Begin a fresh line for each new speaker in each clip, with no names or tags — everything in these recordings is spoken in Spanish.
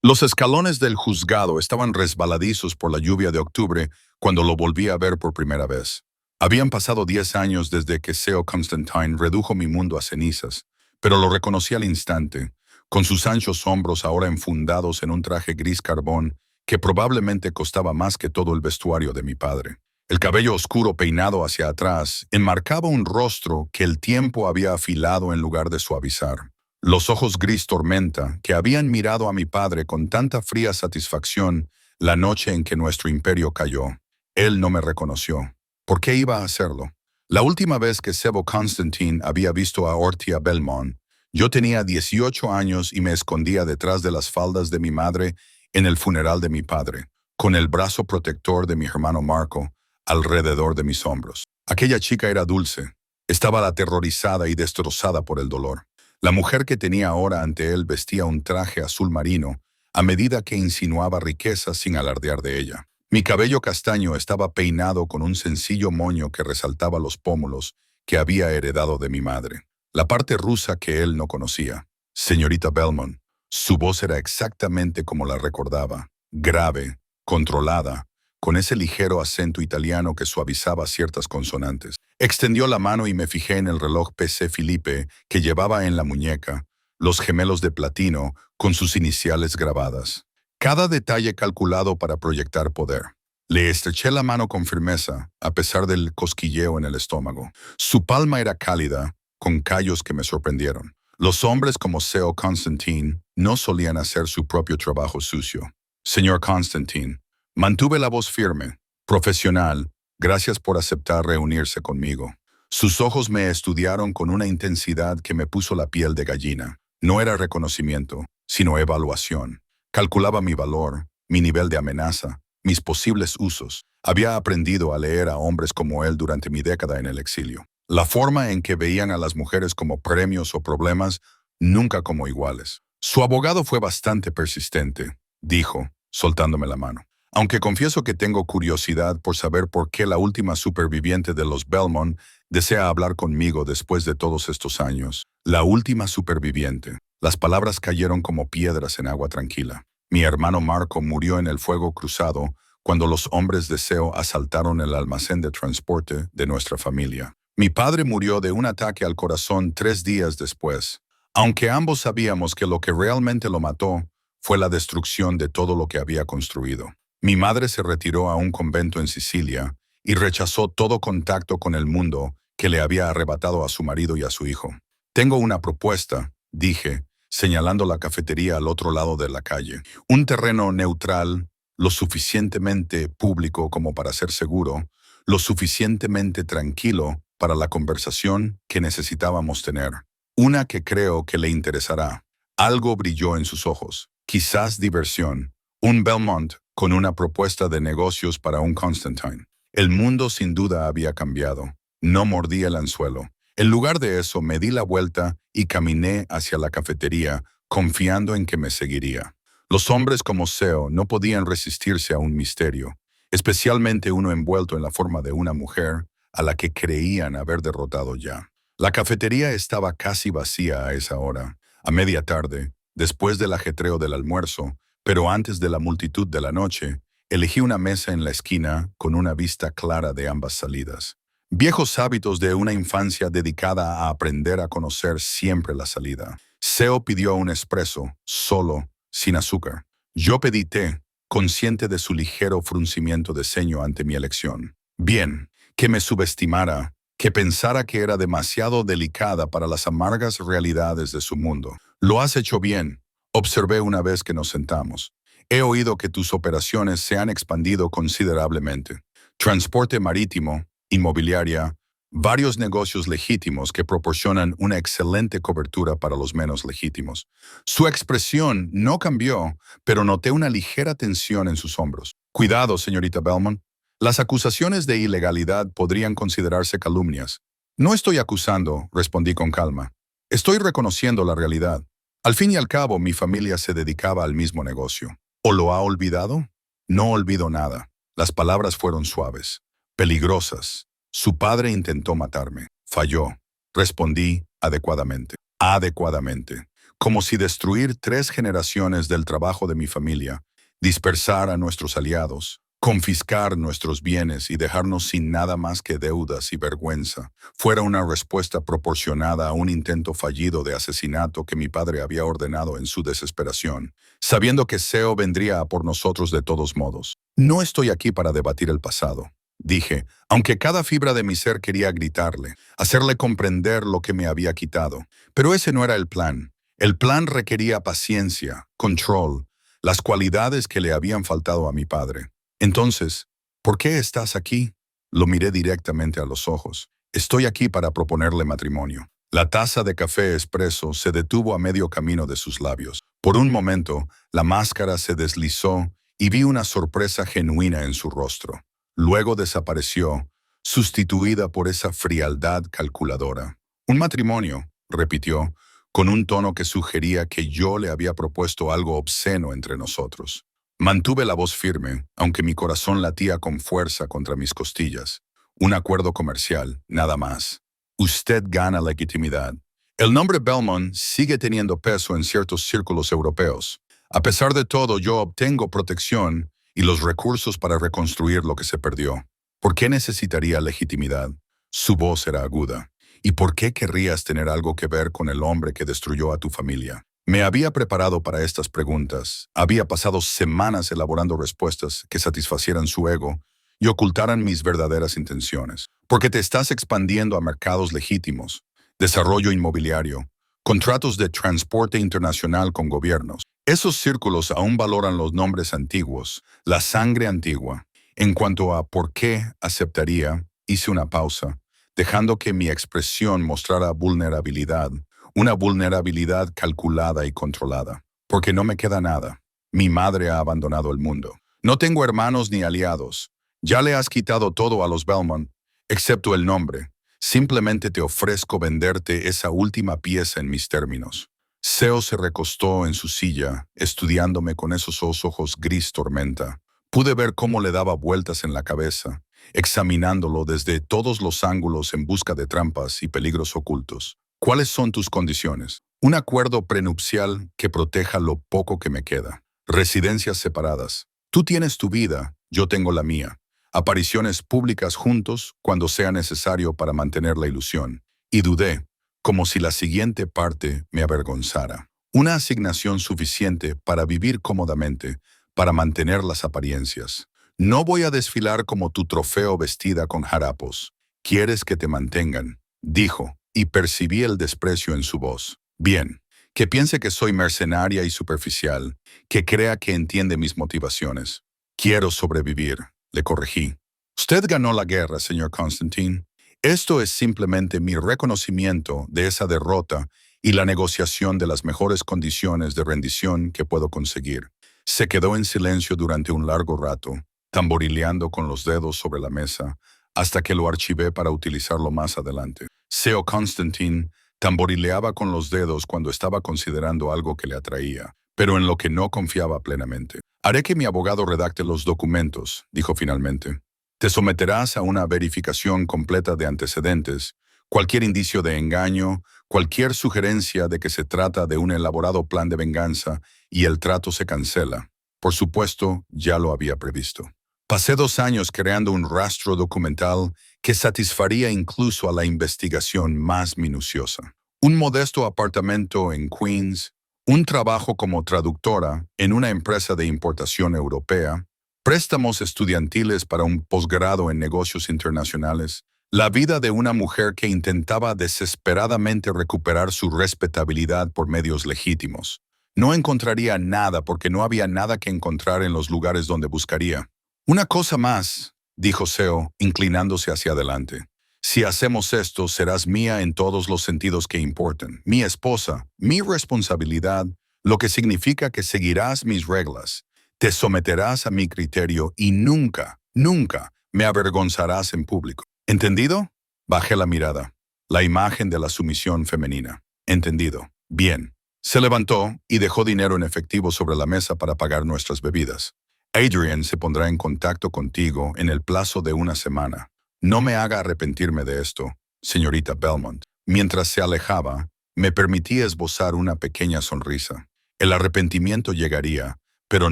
Los escalones del juzgado estaban resbaladizos por la lluvia de octubre cuando lo volví a ver por primera vez. Habían pasado 10 años desde que Seo Constantine redujo mi mundo a cenizas, pero lo reconocí al instante, con sus anchos hombros ahora enfundados en un traje gris carbón que probablemente costaba más que todo el vestuario de mi padre. El cabello oscuro peinado hacia atrás enmarcaba un rostro que el tiempo había afilado en lugar de suavizar. Los ojos gris tormenta, que habían mirado a mi padre con tanta fría satisfacción la noche en que nuestro imperio cayó. Él no me reconoció. ¿Por qué iba a hacerlo? La última vez que Sebo Constantine había visto a Ortia Belmont, yo tenía 18 años y me escondía detrás de las faldas de mi madre en el funeral de mi padre, con el brazo protector de mi hermano Marco alrededor de mis hombros. Aquella chica era dulce. Estaba aterrorizada y destrozada por el dolor. La mujer que tenía ahora ante él vestía un traje azul marino, a medida que insinuaba riqueza sin alardear de ella. Mi cabello castaño estaba peinado con un sencillo moño que resaltaba los pómulos que había heredado de mi madre, la parte rusa que él no conocía. Señorita Belmont, su voz era exactamente como la recordaba, grave, controlada, con ese ligero acento italiano que suavizaba ciertas consonantes. Extendió la mano y me fijé en el reloj PC Philippe que llevaba en la muñeca, los gemelos de platino con sus iniciales grabadas. Cada detalle calculado para proyectar poder. Le estreché la mano con firmeza, a pesar del cosquilleo en el estómago. Su palma era cálida, con callos que me sorprendieron. Los hombres como Seo Constantine no solían hacer su propio trabajo sucio. Señor Constantine, mantuve la voz firme, profesional. Gracias por aceptar reunirse conmigo. Sus ojos me estudiaron con una intensidad que me puso la piel de gallina. No era reconocimiento, sino evaluación. Calculaba mi valor, mi nivel de amenaza, mis posibles usos. Había aprendido a leer a hombres como él durante mi década en el exilio. La forma en que veían a las mujeres como premios o problemas, nunca como iguales. Su abogado fue bastante persistente, dijo, soltándome la mano. Aunque confieso que tengo curiosidad por saber por qué la última superviviente de los Belmont desea hablar conmigo después de todos estos años. La última superviviente. Las palabras cayeron como piedras en agua tranquila. Mi hermano Marco murió en el fuego cruzado cuando los hombres de Seo asaltaron el almacén de transporte de nuestra familia. Mi padre murió de un ataque al corazón 3 días después, aunque ambos sabíamos que lo que realmente lo mató fue la destrucción de todo lo que había construido. Mi madre se retiró a un convento en Sicilia y rechazó todo contacto con el mundo que le había arrebatado a su marido y a su hijo. Tengo una propuesta, dije, señalando la cafetería al otro lado de la calle. Un terreno neutral, lo suficientemente público como para ser seguro, lo suficientemente tranquilo para la conversación que necesitábamos tener. Una que creo que le interesará. Algo brilló en sus ojos. Quizás diversión. Un Belmont con una propuesta de negocios para un Constantine. El mundo sin duda había cambiado. No mordí el anzuelo. En lugar de eso, me di la vuelta y caminé hacia la cafetería, confiando en que me seguiría. Los hombres como Seo no podían resistirse a un misterio, especialmente uno envuelto en la forma de una mujer a la que creían haber derrotado ya. La cafetería estaba casi vacía a esa hora, a media tarde, después del ajetreo del almuerzo, pero antes de la multitud de la noche. Elegí una mesa en la esquina con una vista clara de ambas salidas. Viejos hábitos de una infancia dedicada a aprender a conocer siempre la salida. Seo pidió un espresso, solo, sin azúcar. Yo pedí té, consciente de su ligero fruncimiento de ceño ante mi elección. Bien, que me subestimara, que pensara que era demasiado delicada para las amargas realidades de su mundo. Lo has hecho bien, observé una vez que nos sentamos. He oído que tus operaciones se han expandido considerablemente. Transporte marítimo, inmobiliaria, varios negocios legítimos que proporcionan una excelente cobertura para los menos legítimos. Su expresión no cambió, pero noté una ligera tensión en sus hombros. Cuidado, señorita Belmont. Las acusaciones de ilegalidad podrían considerarse calumnias. No estoy acusando, respondí con calma. Estoy reconociendo la realidad. Al fin y al cabo, mi familia se dedicaba al mismo negocio. ¿O lo ha olvidado? No olvido nada. Las palabras fueron suaves, peligrosas. Su padre intentó matarme. Falló. Respondí adecuadamente. Adecuadamente. como si destruir 3 generaciones del trabajo de mi familia, dispersar a nuestros aliados, confiscar nuestros bienes y dejarnos sin nada más que deudas y vergüenza, fuera una respuesta proporcionada a un intento fallido de asesinato que mi padre había ordenado en su desesperación, sabiendo que Seo vendría a por nosotros de todos modos. No estoy aquí para debatir el pasado, dije, aunque cada fibra de mi ser quería gritarle, hacerle comprender lo que me había quitado. Pero ese no era el plan. El plan requería paciencia, control, las cualidades que le habían faltado a mi padre. Entonces, ¿por qué estás aquí? Lo miré directamente a los ojos. Estoy aquí para proponerle matrimonio. La taza de café expreso se detuvo a medio camino de sus labios. Por un momento, la máscara se deslizó y vi una sorpresa genuina en su rostro. Luego desapareció, sustituida por esa frialdad calculadora. Un matrimonio, repitió, con un tono que sugería que yo le había propuesto algo obsceno entre nosotros. Mantuve la voz firme, aunque mi corazón latía con fuerza contra mis costillas. Un acuerdo comercial, nada más. Usted gana legitimidad. El nombre Belmont sigue teniendo peso en ciertos círculos europeos. A pesar de todo, yo obtengo protección y los recursos para reconstruir lo que se perdió. ¿Por qué necesitaría legitimidad? Su voz era aguda. ¿Y por qué querrías tener algo que ver con el hombre que destruyó a tu familia? Me había preparado para estas preguntas. Había pasado semanas elaborando respuestas que satisfacieran su ego y ocultaran mis verdaderas intenciones. Porque te estás expandiendo a mercados legítimos, desarrollo inmobiliario, contratos de transporte internacional con gobiernos. Esos círculos aún valoran los nombres antiguos, la sangre antigua. En cuanto a por qué aceptaría, hice una pausa, dejando que mi expresión mostrara vulnerabilidad, una vulnerabilidad calculada y controlada. Porque no me queda nada. Mi madre ha abandonado el mundo. No tengo hermanos ni aliados. Ya le has quitado todo a los Belmont, excepto el nombre. Simplemente te ofrezco venderte esa última pieza en mis términos. Seo se recostó en su silla, estudiándome con esos ojos gris tormenta. Pude ver cómo le daba vueltas en la cabeza, examinándolo desde todos los ángulos en busca de trampas y peligros ocultos. ¿Cuáles son tus condiciones? Un acuerdo prenupcial que proteja lo poco que me queda. Residencias separadas. Tú tienes tu vida, yo tengo la mía. Apariciones públicas juntos cuando sea necesario para mantener la ilusión. Y dudé, como si la siguiente parte me avergonzara. Una asignación suficiente para vivir cómodamente, para mantener las apariencias. No voy a desfilar como tu trofeo vestida con harapos. ¿Quieres que te mantengan? Dijo, y percibí el desprecio en su voz. Bien, que piense que soy mercenaria y superficial, que crea que entiende mis motivaciones. Quiero sobrevivir, le corregí. Usted ganó la guerra, señor Constantine. Esto es simplemente mi reconocimiento de esa derrota y la negociación de las mejores condiciones de rendición que puedo conseguir. Se quedó en silencio durante un largo rato, tamborileando con los dedos sobre la mesa, hasta que lo archivé para utilizarlo más adelante. Seo Constantine tamborileaba con los dedos cuando estaba considerando algo que le atraía, pero en lo que no confiaba plenamente. Haré que mi abogado redacte los documentos, dijo finalmente. Te someterás a una verificación completa de antecedentes, cualquier indicio de engaño, cualquier sugerencia de que se trata de un elaborado plan de venganza y el trato se cancela. Por supuesto, ya lo había previsto. Pasé 2 años creando un rastro documental que satisfaría incluso a la investigación más minuciosa. Un modesto apartamento en Queens, un trabajo como traductora en una empresa de importación europea, préstamos estudiantiles para un posgrado en negocios internacionales, la vida de una mujer que intentaba desesperadamente recuperar su respetabilidad por medios legítimos. No encontraría nada porque no había nada que encontrar en los lugares donde buscaría. Una cosa más, dijo Seo, inclinándose hacia adelante. Si hacemos esto, serás mía en todos los sentidos que importan. Mi esposa, mi responsabilidad, lo que significa que seguirás mis reglas. Te someterás a mi criterio y nunca, nunca me avergonzarás en público. ¿Entendido? Bajé la mirada. La imagen de la sumisión femenina. Entendido. Bien. Se levantó y dejó dinero en efectivo sobre la mesa para pagar nuestras bebidas. Adrian se pondrá en contacto contigo en el plazo de 1 semana. No me haga arrepentirme de esto, señorita Belmont. Mientras se alejaba, Me permití esbozar una pequeña sonrisa. El arrepentimiento llegaría, pero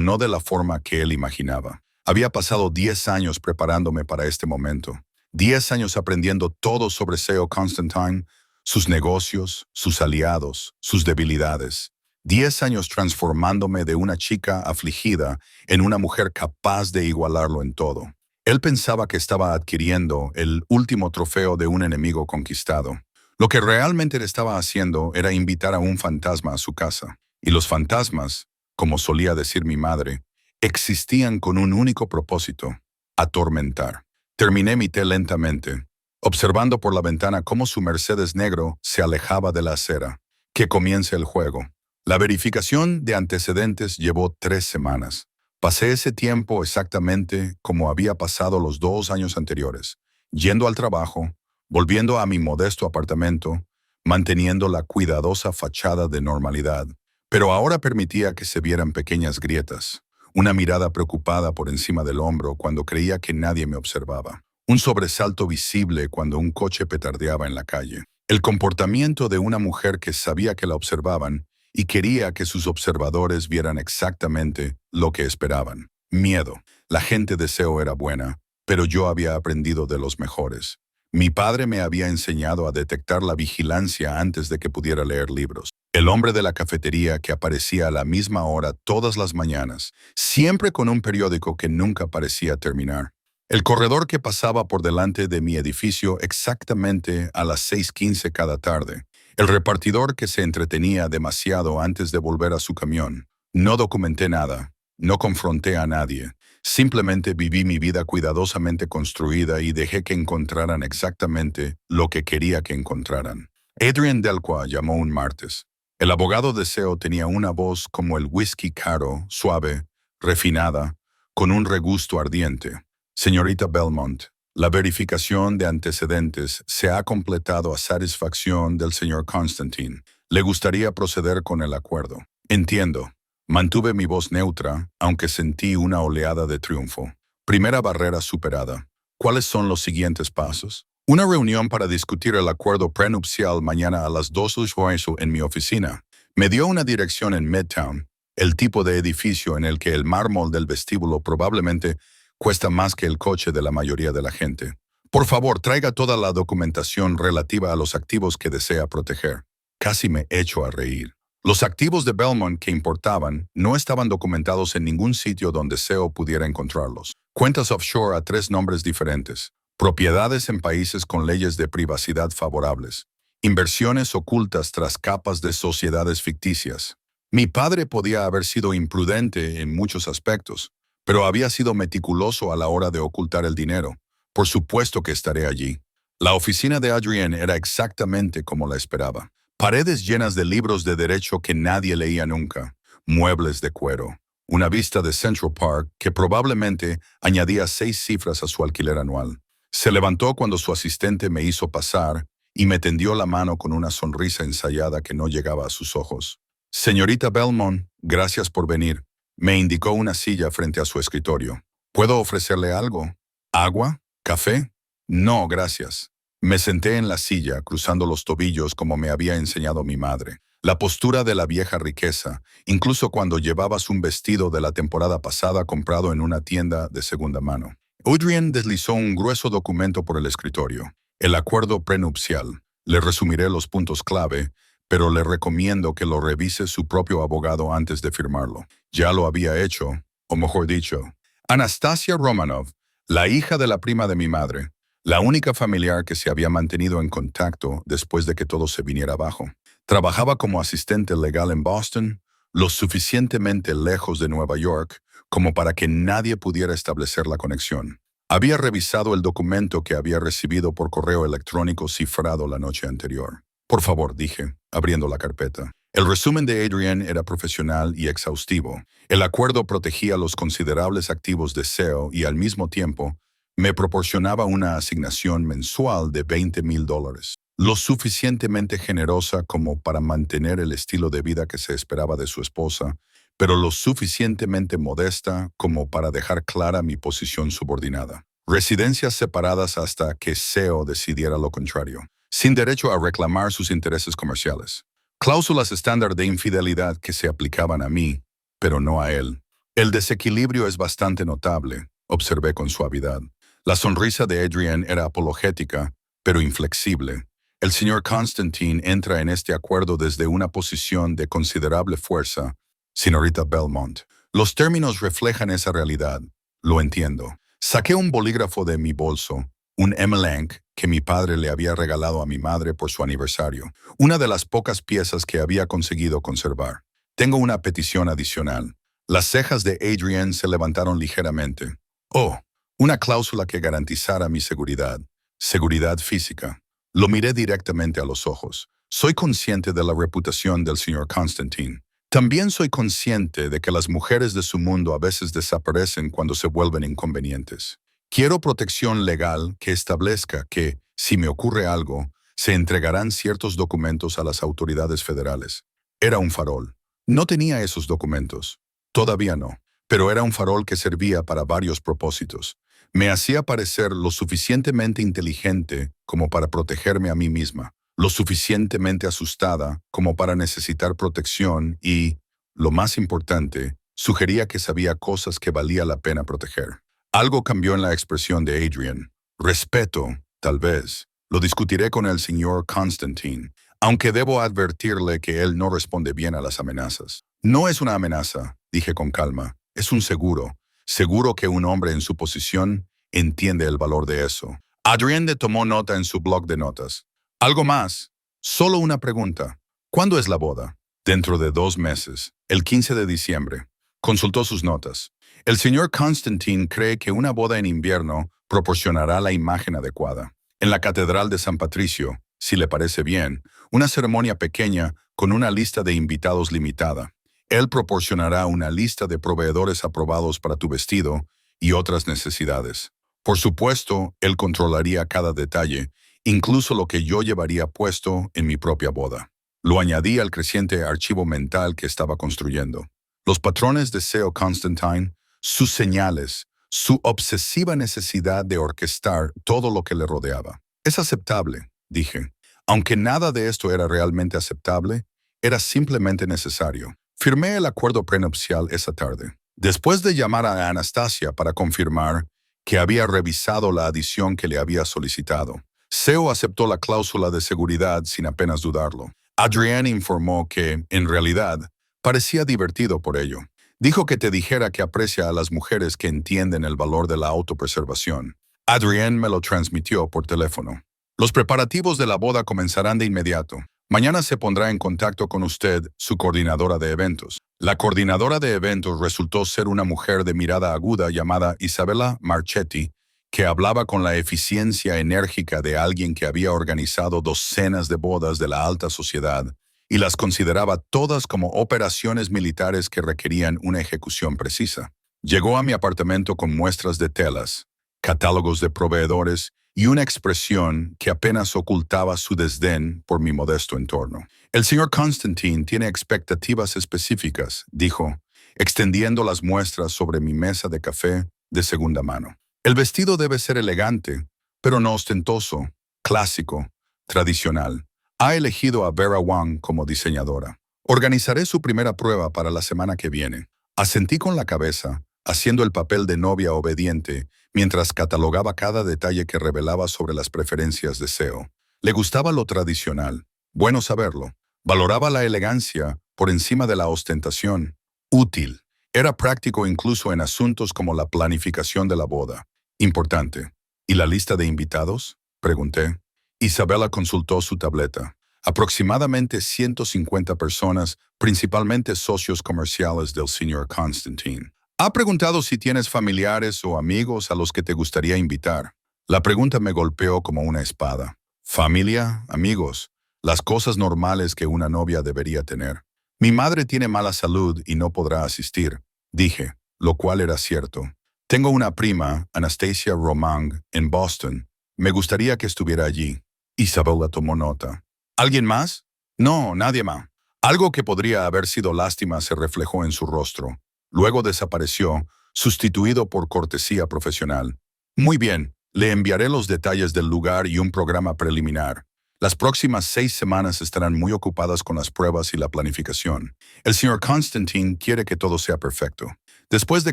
no de la forma que él imaginaba. Había pasado 10 años preparándome para este momento. 10 años aprendiendo todo sobre SEO Constantine, sus negocios, sus aliados, sus debilidades. 10 años transformándome de una chica afligida en una mujer capaz de igualarlo en todo. Él pensaba que estaba adquiriendo el último trofeo de un enemigo conquistado. Lo que realmente le estaba haciendo era invitar a un fantasma a su casa. Y los fantasmas, como solía decir mi madre, existían con un único propósito: atormentar. Terminé mi té lentamente, observando por la ventana cómo su Mercedes negro se alejaba de la acera. Que comience el juego. La verificación de antecedentes llevó 3 semanas. Pasé ese tiempo exactamente como había pasado los 2 años anteriores, yendo al trabajo, volviendo a mi modesto apartamento, manteniendo la cuidadosa fachada de normalidad, pero ahora permitía que se vieran pequeñas grietas, una mirada preocupada por encima del hombro cuando creía que nadie me observaba, un sobresalto visible cuando un coche petardeaba en la calle, el comportamiento de una mujer que sabía que la observaban y quería que sus observadores vieran exactamente lo que esperaban. Miedo. La gente de SEO era buena, pero yo había aprendido de los mejores. Mi padre me había enseñado a detectar la vigilancia antes de que pudiera leer libros. El hombre de la cafetería que aparecía a la misma hora todas las mañanas, siempre con un periódico que nunca parecía terminar. El corredor que pasaba por delante de mi edificio exactamente a las 6:15 cada tarde. El repartidor que se entretenía demasiado antes de volver a su camión. No documenté nada, no confronté a nadie. Simplemente viví mi vida cuidadosamente construida y dejé que encontraran exactamente lo que quería que encontraran. Adrian Delqua llamó un martes. El abogado de SEO tenía una voz como el whisky caro, suave, refinada, con un regusto ardiente. Señorita Belmont, la verificación de antecedentes se ha completado a satisfacción del señor Constantine. ¿Le gustaría proceder con el acuerdo? Entiendo. Mantuve mi voz neutra, aunque sentí una oleada de triunfo. Primera barrera superada. ¿Cuáles son los siguientes pasos? Una reunión para discutir el acuerdo prenupcial mañana a las 2:00 en mi oficina. Me dio una dirección en Midtown, el tipo de edificio en el que el mármol del vestíbulo probablemente cuesta más que el coche de la mayoría de la gente. Por favor, traiga toda la documentación relativa a los activos que desea proteger. Casi me echo a reír. Los activos de Belmont que importaban no estaban documentados en ningún sitio donde SEO pudiera encontrarlos. Cuentas offshore a 3 nombres diferentes. Propiedades en países con leyes de privacidad favorables. Inversiones ocultas tras capas de sociedades ficticias. Mi padre podía haber sido imprudente en muchos aspectos, pero había sido meticuloso a la hora de ocultar el dinero. Por supuesto que estaré allí. La oficina de Adrian era exactamente como la esperaba. Paredes llenas de libros de derecho que nadie leía nunca, muebles de cuero, una vista de Central Park que probablemente añadía 6 cifras a su alquiler anual. Se levantó cuando su asistente me hizo pasar y me tendió la mano con una sonrisa ensayada que no llegaba a sus ojos. Señorita Belmont, gracias por venir. Me indicó una silla frente a su escritorio. ¿Puedo ofrecerle algo? ¿Agua? ¿Café? No, gracias. Me senté en la silla, cruzando los tobillos como me había enseñado mi madre. La postura de la vieja riqueza, incluso cuando llevabas un vestido de la temporada pasada comprado en una tienda de segunda mano. Adrian deslizó un grueso documento por el escritorio. El acuerdo prenupcial. Le resumiré los puntos clave, pero le recomiendo que lo revise su propio abogado antes de firmarlo. Ya lo había hecho, o mejor dicho. Anastasia Romanov, la hija de la prima de mi madre. La única familiar que se había mantenido en contacto después de que todo se viniera abajo. Trabajaba como asistente legal en Boston, lo suficientemente lejos de Nueva York como para que nadie pudiera establecer la conexión. Había revisado el documento que había recibido por correo electrónico cifrado la noche anterior. Por favor, dije, abriendo la carpeta. El resumen de Adrian era profesional y exhaustivo. El acuerdo protegía los considerables activos de SEO y al mismo tiempo me proporcionaba una asignación mensual de $20,000, lo suficientemente generosa como para mantener el estilo de vida que se esperaba de su esposa, pero lo suficientemente modesta como para dejar clara mi posición subordinada. Residencias separadas hasta que SEO decidiera lo contrario, sin derecho a reclamar sus intereses comerciales. Cláusulas estándar de infidelidad que se aplicaban a mí, pero no a él. El desequilibrio es bastante notable, observé con suavidad. La sonrisa de Adrienne era apologética, pero inflexible. El señor Constantine entra en este acuerdo desde una posición de considerable fuerza, señorita Belmont. Los términos reflejan esa realidad. Lo entiendo. Saqué un bolígrafo de mi bolso, un Emelanc que mi padre le había regalado a mi madre por su aniversario, una de las pocas piezas que había conseguido conservar. Tengo una petición adicional. Las cejas de Adrienne se levantaron ligeramente. Oh, una cláusula que garantizara mi seguridad. Seguridad física. Lo miré directamente a los ojos. Soy consciente de la reputación del señor Constantine. También soy consciente de que las mujeres de su mundo a veces desaparecen cuando se vuelven inconvenientes. Quiero protección legal que establezca que, si me ocurre algo, se entregarán ciertos documentos a las autoridades federales. Era un farol. No tenía esos documentos. Todavía no. Pero era un farol que servía para varios propósitos. Me hacía parecer lo suficientemente inteligente como para protegerme a mí misma, lo suficientemente asustada como para necesitar protección y, lo más importante, sugería que sabía cosas que valía la pena proteger. Algo cambió en la expresión de Adrienne. Respeto, tal vez. Lo discutiré con el señor Constantine, aunque debo advertirle que él no responde bien a las amenazas. No es una amenaza, dije con calma. Es un seguro. Seguro que un hombre en su posición entiende el valor de eso. Adrienne tomó nota en su blog de notas. Algo más. Solo una pregunta. ¿Cuándo es la boda? Dentro de 2 meses, el 15 de diciembre. Consultó sus notas. El señor Constantine cree que una boda en invierno proporcionará la imagen adecuada. En la Catedral de San Patricio, si le parece bien, una ceremonia pequeña con una lista de invitados limitada. Él proporcionará una lista de proveedores aprobados para tu vestido y otras necesidades. Por supuesto, él controlaría cada detalle, incluso lo que yo llevaría puesto en mi propia boda. Lo añadí al creciente archivo mental que estaba construyendo. Los patrones de SEO Constantine, sus señales, su obsesiva necesidad de orquestar todo lo que le rodeaba. Es aceptable, dije. Aunque nada de esto era realmente aceptable, era simplemente necesario. Firmé el acuerdo prenupcial esa tarde. Después de llamar a Anastasia para confirmar que había revisado la adición que le había solicitado, SEO aceptó la cláusula de seguridad sin apenas dudarlo. Adrienne informó que, en realidad, parecía divertido por ello. Dijo que te dijera que aprecia a las mujeres que entienden el valor de la autopreservación. Adrienne me lo transmitió por teléfono. Los preparativos de la boda comenzarán de inmediato. Mañana se pondrá en contacto con usted, su coordinadora de eventos. La coordinadora de eventos resultó ser una mujer de mirada aguda llamada Isabella Marchetti, que hablaba con la eficiencia enérgica de alguien que había organizado docenas de bodas de la alta sociedad y las consideraba todas como operaciones militares que requerían una ejecución precisa. Llegó a mi apartamento con muestras de telas, catálogos de proveedores y una expresión que apenas ocultaba su desdén por mi modesto entorno. El señor Constantine tiene expectativas específicas, dijo, extendiendo las muestras sobre mi mesa de café de segunda mano. El vestido debe ser elegante, pero no ostentoso, clásico, tradicional. Ha elegido a Vera Wang como diseñadora. Organizaré su primera prueba para la semana que viene. Asentí con la cabeza, haciendo el papel de novia obediente, mientras catalogaba cada detalle que revelaba sobre las preferencias de SEO. Le gustaba lo tradicional. Bueno saberlo. Valoraba la elegancia por encima de la ostentación. Útil. Era práctico incluso en asuntos como la planificación de la boda. Importante. ¿Y la lista de invitados? Pregunté. Isabella consultó su tableta. Aproximadamente 150 personas, principalmente socios comerciales del señor Constantine. Ha preguntado si tienes familiares o amigos a los que te gustaría invitar. La pregunta me golpeó como una espada. Familia, amigos, las cosas normales que una novia debería tener. Mi madre tiene mala salud y no podrá asistir, dije, lo cual era cierto. Tengo una prima, Anastasia Romang, en Boston. Me gustaría que estuviera allí. Isabella tomó nota. ¿Alguien más? No, nadie más. Algo que podría haber sido lástima se reflejó en su rostro. Luego desapareció, sustituido por cortesía profesional. Muy bien, le enviaré los detalles del lugar y un programa preliminar. Las próximas 6 semanas estarán muy ocupadas con las pruebas y la planificación. El señor Constantine quiere que todo sea perfecto. Después de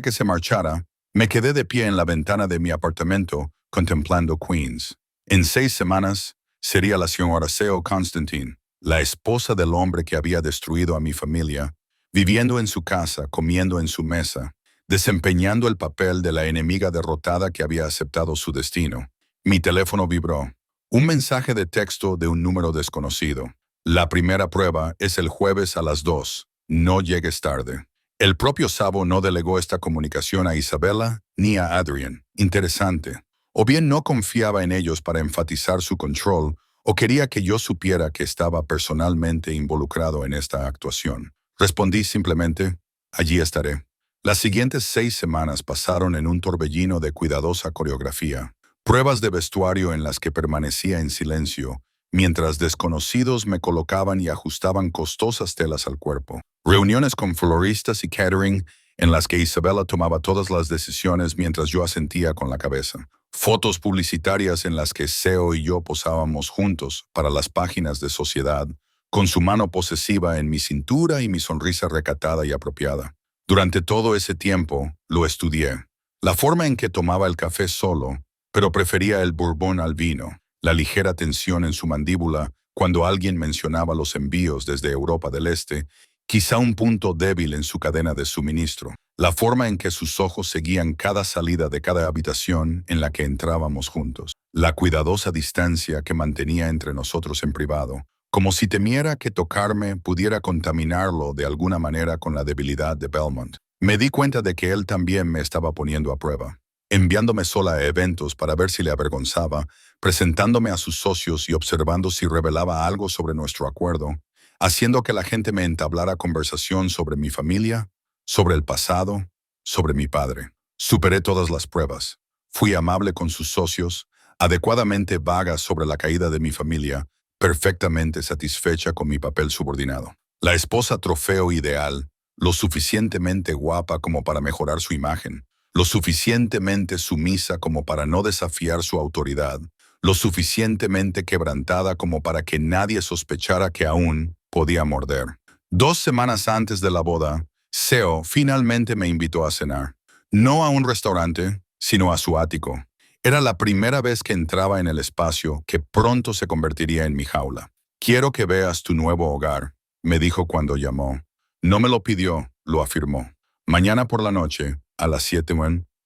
que se marchara, me quedé de pie en la ventana de mi apartamento contemplando Queens. En 6 semanas, sería la señora Seo Constantine, la esposa del hombre que había destruido a mi familia, viviendo en su casa, comiendo en su mesa, desempeñando el papel de la enemiga derrotada que había aceptado su destino. Mi teléfono vibró. Un mensaje de texto de un número desconocido. La primera prueba es el jueves a las 2. No llegues tarde. El propio Sabo no delegó esta comunicación a Isabella ni a Adrian. Interesante. O bien no confiaba en ellos para enfatizar su control, o quería que yo supiera que estaba personalmente involucrado en esta actuación. Respondí simplemente, allí estaré. Las siguientes 6 semanas pasaron en un torbellino de cuidadosa coreografía. Pruebas de vestuario en las que permanecía en silencio, mientras desconocidos me colocaban y ajustaban costosas telas al cuerpo. Reuniones con floristas y catering en las que Isabella tomaba todas las decisiones mientras yo asentía con la cabeza. Fotos publicitarias en las que Seo y yo posábamos juntos para las páginas de Sociedad, con su mano posesiva en mi cintura y mi sonrisa recatada y apropiada. Durante todo ese tiempo, lo estudié. La forma en que tomaba el café solo, pero prefería el bourbon al vino, la ligera tensión en su mandíbula cuando alguien mencionaba los envíos desde Europa del Este, quizá un punto débil en su cadena de suministro, la forma en que sus ojos seguían cada salida de cada habitación en la que entrábamos juntos, la cuidadosa distancia que mantenía entre nosotros en privado, como si temiera que tocarme pudiera contaminarlo de alguna manera con la debilidad de Belmont. Me di cuenta de que él también me estaba poniendo a prueba, enviándome sola a eventos para ver si le avergonzaba, presentándome a sus socios y observando si revelaba algo sobre nuestro acuerdo, haciendo que la gente me entablara conversación sobre mi familia, sobre el pasado, sobre mi padre. Superé todas las pruebas. Fui amable con sus socios, adecuadamente vaga sobre la caída de mi familia, perfectamente satisfecha con mi papel subordinado. La esposa trofeo ideal, lo suficientemente guapa como para mejorar su imagen, lo suficientemente sumisa como para no desafiar su autoridad, lo suficientemente quebrantada como para que nadie sospechara que aún podía morder. 2 semanas antes de la boda, Seo finalmente me invitó a cenar. No a un restaurante, sino a su ático. Era la primera vez que entraba en el espacio que pronto se convertiría en mi jaula. «Quiero que veas tu nuevo hogar», me dijo cuando llamó. No me lo pidió, lo afirmó. «Mañana por la noche, a las 7,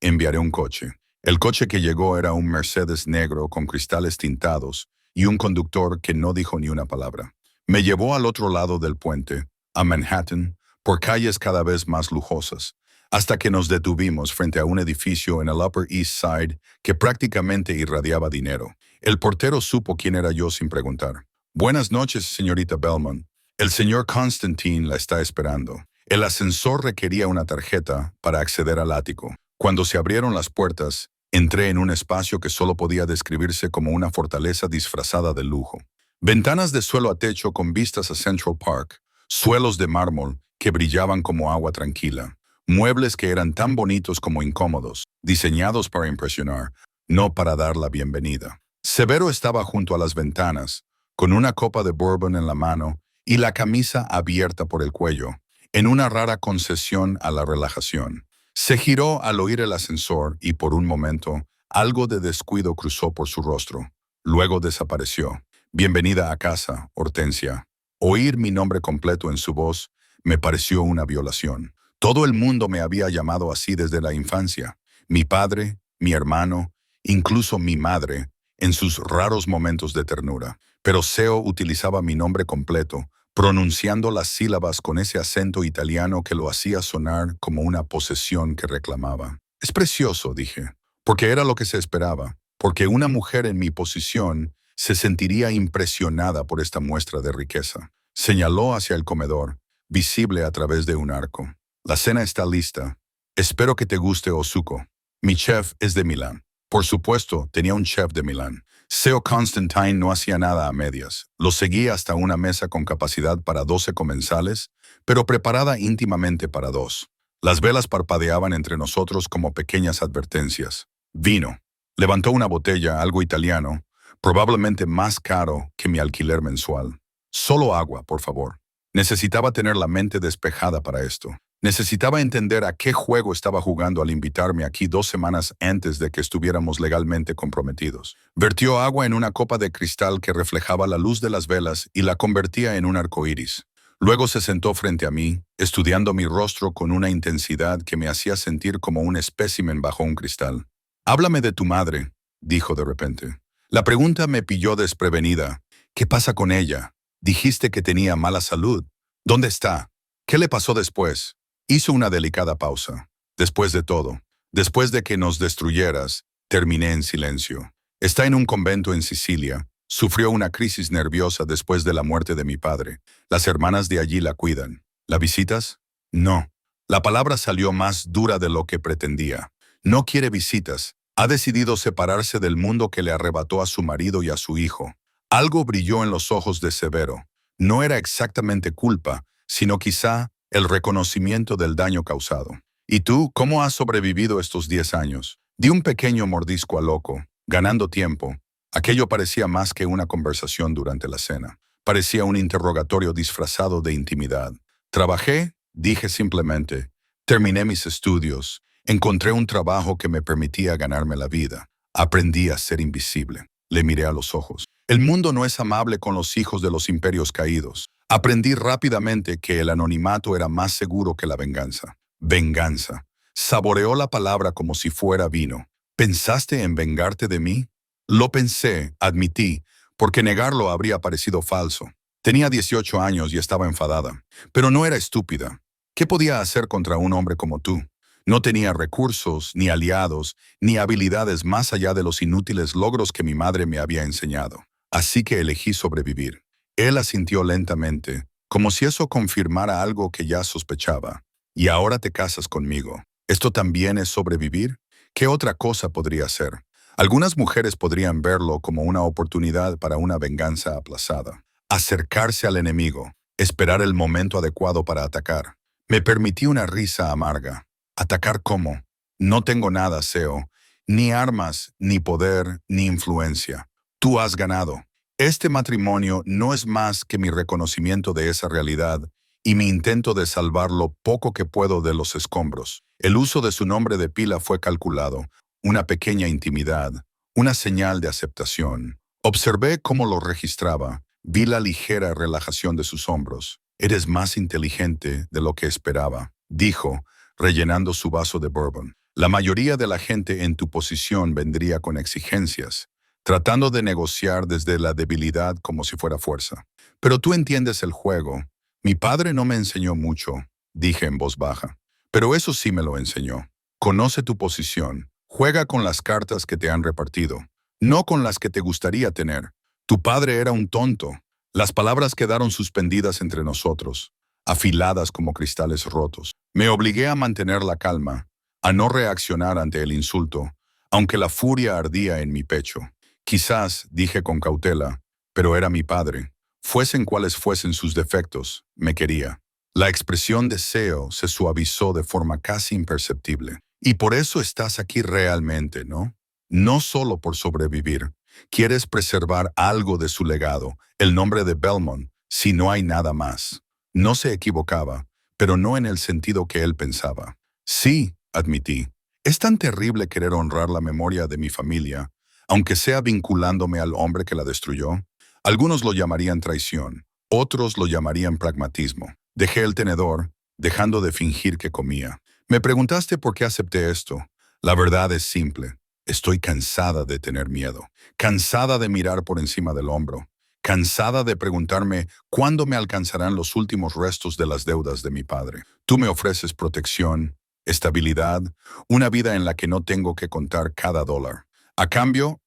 enviaré un coche». El coche que llegó era un Mercedes negro con cristales tintados y un conductor que no dijo ni una palabra. Me llevó al otro lado del puente, a Manhattan, por calles cada vez más lujosas, hasta que nos detuvimos frente a un edificio en el Upper East Side que prácticamente irradiaba dinero. El portero supo quién era yo sin preguntar. «Buenas noches, señorita Belmont. El señor Constantine la está esperando». El ascensor requería una tarjeta para acceder al ático. Cuando se abrieron las puertas, entré en un espacio que solo podía describirse como una fortaleza disfrazada de lujo. Ventanas de suelo a techo con vistas a Central Park, suelos de mármol que brillaban como agua tranquila, muebles que eran tan bonitos como incómodos, diseñados para impresionar, no para dar la bienvenida. Severo estaba junto a las ventanas, con una copa de bourbon en la mano y la camisa abierta por el cuello, en una rara concesión a la relajación. Se giró al oír el ascensor y por un momento algo de descuido cruzó por su rostro. Luego desapareció. «Bienvenida a casa, Hortensia». Oír mi nombre completo en su voz me pareció una violación. Todo el mundo me había llamado así desde la infancia. Mi padre, mi hermano, incluso mi madre, en sus raros momentos de ternura. Pero Seo utilizaba mi nombre completo, pronunciando las sílabas con ese acento italiano que lo hacía sonar como una posesión que reclamaba. «Es precioso», dije, porque era lo que se esperaba, porque una mujer en mi posición se sentiría impresionada por esta muestra de riqueza. Señaló hacia el comedor, visible a través de un arco. «La cena está lista. Espero que te guste, Ozuko. Mi chef es de Milán». Por supuesto, tenía un chef de Milán. Seo Constantine no hacía nada a medias. Lo seguía hasta una mesa con capacidad para 12 comensales, pero preparada íntimamente para 2. Las velas parpadeaban entre nosotros como pequeñas advertencias. «Vino». Levantó una botella, algo italiano, probablemente más caro que mi alquiler mensual. Solo agua, por favor. Necesitaba tener la mente despejada para esto. Necesitaba entender a qué juego estaba jugando al invitarme aquí 2 semanas antes de que estuviéramos legalmente comprometidos. Vertió agua en una copa de cristal que reflejaba la luz de las velas y la convertía en un arco iris. Luego se sentó frente a mí, estudiando mi rostro con una intensidad que me hacía sentir como un espécimen bajo un cristal. «Háblame de tu madre», dijo de repente. La pregunta me pilló desprevenida. «¿Qué pasa con ella? Dijiste que tenía mala salud. ¿Dónde está? ¿Qué le pasó después?» Hizo una delicada pausa. «Después de todo, después de que nos destruyeras, terminé en silencio. Está en un convento en Sicilia. Sufrió una crisis nerviosa después de la muerte de mi padre. Las hermanas de allí la cuidan. ¿La visitas?» «No». La palabra salió más dura de lo que pretendía. No quiere visitas. Ha decidido separarse del mundo que le arrebató a su marido y a su hijo. Algo brilló en los ojos de Severo. No era exactamente culpa, sino quizá el reconocimiento del daño causado. «¿Y tú, cómo has sobrevivido estos 10 años?» Di un pequeño mordisco a Loco, ganando tiempo. Aquello parecía más que una conversación durante la cena. Parecía un interrogatorio disfrazado de intimidad. «Trabajé», dije simplemente. «Terminé mis estudios. Encontré un trabajo que me permitía ganarme la vida. Aprendí a ser invisible». Le miré a los ojos. «El mundo no es amable con los hijos de los imperios caídos. Aprendí rápidamente que el anonimato era más seguro que la venganza». Venganza. Saboreó la palabra como si fuera vino. «¿Pensaste en vengarte de mí?» Lo pensé, admití, porque negarlo habría parecido falso. Tenía 18 años y estaba enfadada. Pero no era estúpida. ¿Qué podía hacer contra un hombre como tú? No tenía recursos, ni aliados, ni habilidades más allá de los inútiles logros que mi madre me había enseñado. Así que elegí sobrevivir. Él asintió lentamente, como si eso confirmara algo que ya sospechaba. «Y ahora te casas conmigo. ¿Esto también es sobrevivir? ¿Qué otra cosa podría ser?» Algunas mujeres podrían verlo como una oportunidad para una venganza aplazada. Acercarse al enemigo, esperar el momento adecuado para atacar. Me permití una risa amarga. ¿Atacar cómo? No tengo nada, Seo. Ni armas, ni poder, ni influencia. Tú has ganado. Este matrimonio no es más que mi reconocimiento de esa realidad y mi intento de salvar lo poco que puedo de los escombros. El uso de su nombre de pila fue calculado, una pequeña intimidad, una señal de aceptación. Observé cómo lo registraba, vi la ligera relajación de sus hombros. «Eres más inteligente de lo que esperaba», dijo, rellenando su vaso de bourbon. «La mayoría de la gente en tu posición vendría con exigencias, tratando de negociar desde la debilidad como si fuera fuerza. Pero tú entiendes el juego. Mi padre no me enseñó mucho», dije en voz baja. «Pero eso sí me lo enseñó. Conoce tu posición. Juega con las cartas que te han repartido, no con las que te gustaría tener. Tu padre era un tonto». Las palabras quedaron suspendidas entre nosotros, afiladas como cristales rotos. Me obligué a mantener la calma, a no reaccionar ante el insulto, aunque la furia ardía en mi pecho. «Quizás», dije con cautela, «pero era mi padre. Fuesen cuales fuesen sus defectos, me quería». La expresión de Seo se suavizó de forma casi imperceptible. «Y por eso estás aquí realmente, ¿no? No solo por sobrevivir. Quieres preservar algo de su legado, el nombre de Belmont, si no hay nada más». No se equivocaba, pero no en el sentido que él pensaba. «Sí», admití. «Es tan terrible querer honrar la memoria de mi familia, aunque sea vinculándome al hombre que la destruyó. Algunos lo llamarían traición, otros lo llamarían pragmatismo». Dejé el tenedor, dejando de fingir que comía. «Me preguntaste por qué acepté esto. La verdad es simple. Estoy cansada de tener miedo, cansada de mirar por encima del hombro, cansada de preguntarme cuándo me alcanzarán los últimos restos de las deudas de mi padre. Tú me ofreces protección, estabilidad, una vida en la que no tengo que contar cada dólar. A cambio,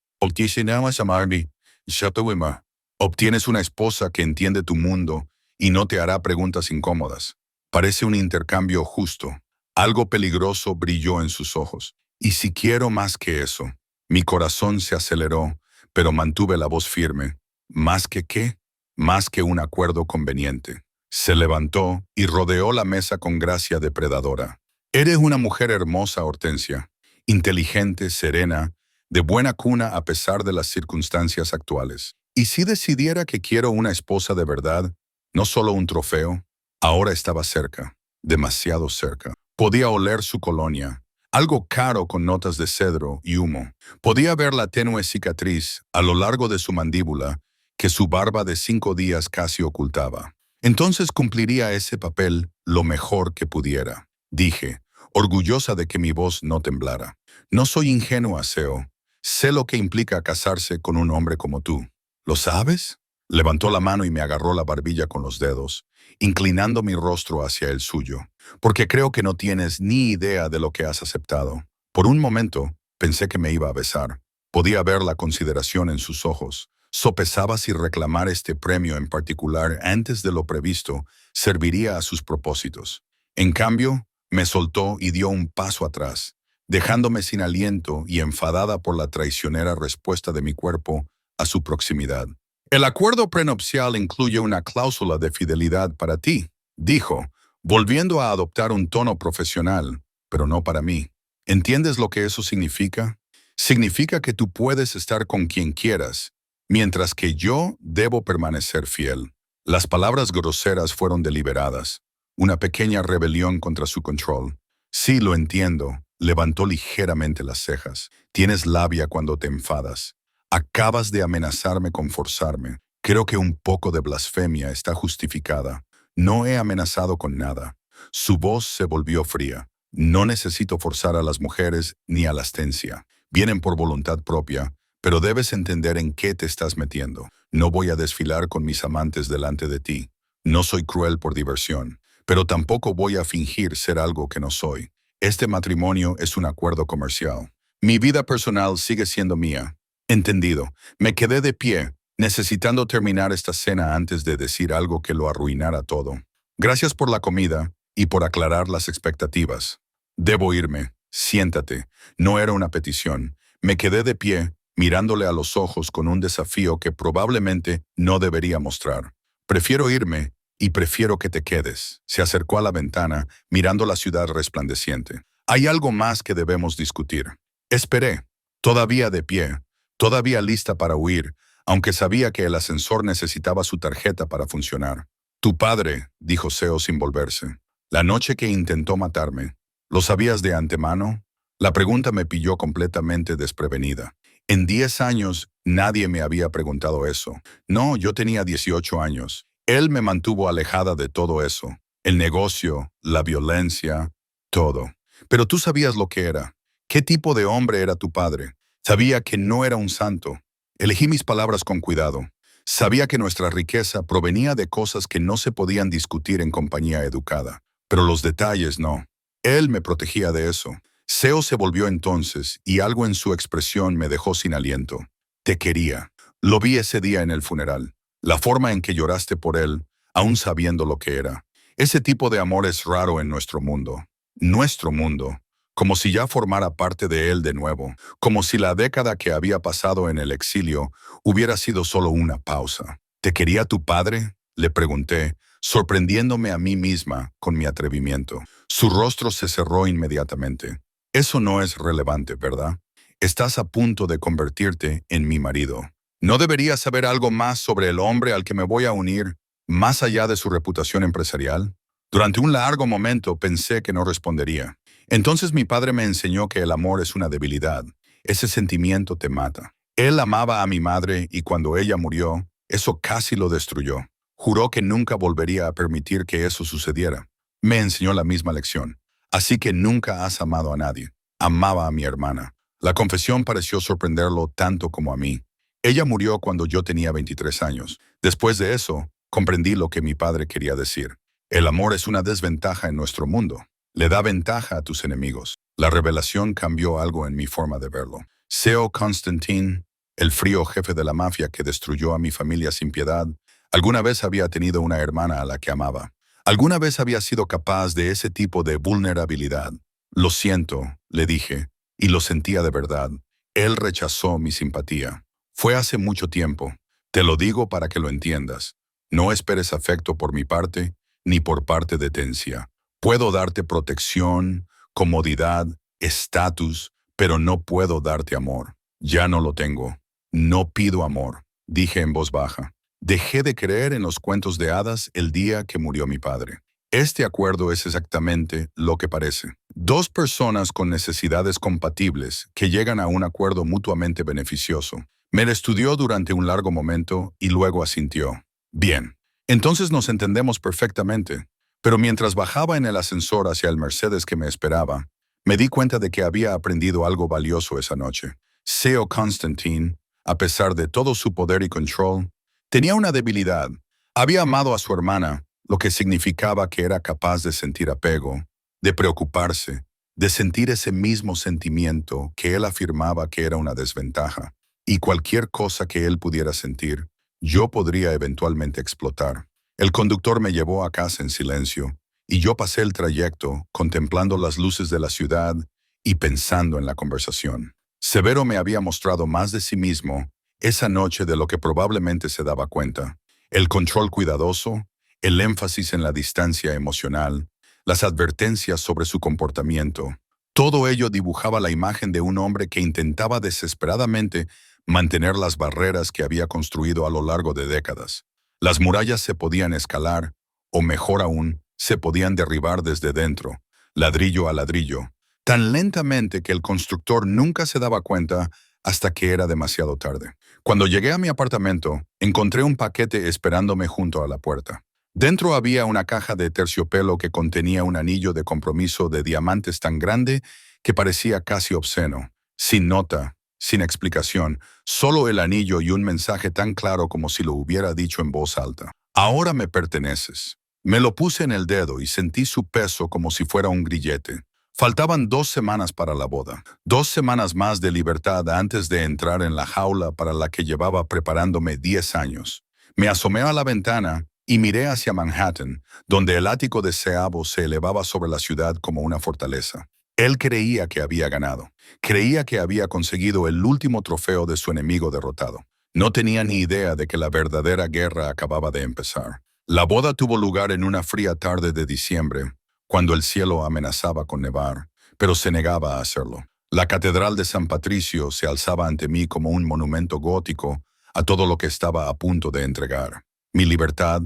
obtienes una esposa que entiende tu mundo y no te hará preguntas incómodas. Parece un intercambio justo». Algo peligroso brilló en sus ojos. «Y si quiero más que eso». Mi corazón se aceleró, pero mantuve la voz firme. «¿Más que qué?» «Más que un acuerdo conveniente». Se levantó y rodeó la mesa con gracia depredadora. «Eres una mujer hermosa, Hortensia. Inteligente, serena, de buena cuna a pesar de las circunstancias actuales. Y si decidiera que quiero una esposa de verdad, no solo un trofeo, ahora estaba cerca, demasiado cerca. Podía oler su colonia, algo caro con notas de cedro y humo. Podía ver la tenue cicatriz a lo largo de su mandíbula que su barba de 5 días casi ocultaba. Entonces cumpliría ese papel lo mejor que pudiera, dije, orgullosa de que mi voz no temblara. No soy ingenua, Seo. Sé lo que implica casarse con un hombre como tú. ¿Lo sabes? Levantó la mano y me agarró la barbilla con los dedos, inclinando mi rostro hacia el suyo, porque creo que no tienes ni idea de lo que has aceptado. Por un momento, pensé que me iba a besar. Podía ver la consideración en sus ojos. Sopesaba si reclamar este premio en particular antes de lo previsto serviría a sus propósitos. En cambio, me soltó y dio un paso atrás, dejándome sin aliento y enfadada por la traicionera respuesta de mi cuerpo a su proximidad. El acuerdo prenupcial incluye una cláusula de fidelidad para ti, dijo, volviendo a adoptar un tono profesional, pero no para mí. ¿Entiendes lo que eso significa? Significa que tú puedes estar con quien quieras, mientras que yo debo permanecer fiel. Las palabras groseras fueron deliberadas, una pequeña rebelión contra su control. Sí, lo entiendo, levantó ligeramente las cejas. Tienes labia cuando te enfadas. Acabas de amenazarme con forzarme. Creo que un poco de blasfemia está justificada. No he amenazado con nada. Su voz se volvió fría. No necesito forzar a las mujeres ni a la abstencia. Vienen por voluntad propia, pero debes entender en qué te estás metiendo. No voy a desfilar con mis amantes delante de ti. No soy cruel por diversión, pero tampoco voy a fingir ser algo que no soy. Este matrimonio es un acuerdo comercial. Mi vida personal sigue siendo mía. Entendido. Me quedé de pie, necesitando terminar esta cena antes de decir algo que lo arruinara todo. Gracias por la comida y por aclarar las expectativas. Debo irme. Siéntate. No era una petición. Me quedé de pie, mirándole a los ojos con un desafío que probablemente no debería mostrar. Prefiero irme y prefiero que te quedes. Se acercó a la ventana, mirando la ciudad resplandeciente. Hay algo más que debemos discutir. Esperé, todavía de pie, todavía lista para huir, aunque sabía que el ascensor necesitaba su tarjeta para funcionar. Tu padre, dijo Seo sin volverse, la noche que intentó matarme, ¿lo sabías de antemano? La pregunta me pilló completamente desprevenida. En 10 años nadie me había preguntado eso. No, yo tenía 18 años. Él me mantuvo alejada de todo eso. El negocio, la violencia, todo. Pero tú sabías lo que era. ¿Qué tipo de hombre era tu padre? Sabía que no era un santo. Elegí mis palabras con cuidado. Sabía que nuestra riqueza provenía de cosas que no se podían discutir en compañía educada. Pero los detalles no. Él me protegía de eso. Seo se volvió entonces y algo en su expresión me dejó sin aliento. Te quería. Lo vi ese día en el funeral. La forma en que lloraste por él, aún sabiendo lo que era. Ese tipo de amor es raro en nuestro mundo. Nuestro mundo. Como si ya formara parte de él de nuevo. Como si la década que había pasado en el exilio hubiera sido solo una pausa. ¿Te quería tu padre? Le pregunté, sorprendiéndome a mí misma con mi atrevimiento. Su rostro se cerró inmediatamente. Eso no es relevante, ¿verdad? Estás a punto de convertirte en mi marido. ¿No deberías saber algo más sobre el hombre al que me voy a unir, más allá de su reputación empresarial? Durante un largo momento pensé que no respondería. Entonces mi padre me enseñó que el amor es una debilidad. Ese sentimiento te mata. Él amaba a mi madre y cuando ella murió, eso casi lo destruyó. Juró que nunca volvería a permitir que eso sucediera. Me enseñó la misma lección. Así que nunca has amado a nadie. Amaba a mi hermana. La confesión pareció sorprenderlo tanto como a mí. Ella murió cuando yo tenía 23 años. Después de eso, comprendí lo que mi padre quería decir. El amor es una desventaja en nuestro mundo. Le da ventaja a tus enemigos. La revelación cambió algo en mi forma de verlo. Seo Constantine, el frío jefe de la mafia que destruyó a mi familia sin piedad, alguna vez había tenido una hermana a la que amaba. Alguna vez había sido capaz de ese tipo de vulnerabilidad. Lo siento, le dije, y lo sentía de verdad. Él rechazó mi simpatía. Fue hace mucho tiempo. Te lo digo para que lo entiendas. No esperes afecto por mi parte, ni por parte de Tencia. Puedo darte protección, comodidad, estatus, pero no puedo darte amor. Ya no lo tengo. No pido amor, dije en voz baja. Dejé de creer en los cuentos de hadas el día que murió mi padre. Este acuerdo es exactamente lo que parece. Dos personas con necesidades compatibles que llegan a un acuerdo mutuamente beneficioso. Me estudió durante un largo momento y luego asintió. Bien, entonces nos entendemos perfectamente. Pero mientras bajaba en el ascensor hacia el Mercedes que me esperaba, me di cuenta de que había aprendido algo valioso esa noche. Seo Constantine, a pesar de todo su poder y control, tenía una debilidad. Había amado a su hermana, lo que significaba que era capaz de sentir apego, de preocuparse, de sentir ese mismo sentimiento que él afirmaba que era una desventaja. Y cualquier cosa que él pudiera sentir, yo podría eventualmente explotar. El conductor me llevó a casa en silencio, y yo pasé el trayecto contemplando las luces de la ciudad y pensando en la conversación. Severo me había mostrado más de sí mismo esa noche de lo que probablemente se daba cuenta. El control cuidadoso, el énfasis en la distancia emocional, las advertencias sobre su comportamiento. Todo ello dibujaba la imagen de un hombre que intentaba desesperadamente mantener las barreras que había construido a lo largo de décadas. Las murallas se podían escalar, o mejor aún, se podían derribar desde dentro, ladrillo a ladrillo, tan lentamente que el constructor nunca se daba cuenta hasta que era demasiado tarde. Cuando llegué a mi apartamento, encontré un paquete esperándome junto a la puerta. Dentro había una caja de terciopelo que contenía un anillo de compromiso de diamantes tan grande que parecía casi obsceno, sin nota, sin explicación, solo el anillo y un mensaje tan claro como si lo hubiera dicho en voz alta. Ahora me perteneces. Me lo puse en el dedo y sentí su peso como si fuera un grillete. Faltaban 2 semanas para la boda, 2 semanas más de libertad antes de entrar en la jaula para la que llevaba preparándome 10 años. Me asomé a la ventana y miré hacia Manhattan, donde el ático de Seabo se elevaba sobre la ciudad como una fortaleza. Él creía que había ganado. Creía que había conseguido el último trofeo de su enemigo derrotado. No tenía ni idea de que la verdadera guerra acababa de empezar. La boda tuvo lugar en una fría tarde de diciembre, cuando el cielo amenazaba con nevar, pero se negaba a hacerlo. La Catedral de San Patricio se alzaba ante mí como un monumento gótico a todo lo que estaba a punto de entregar. Mi libertad,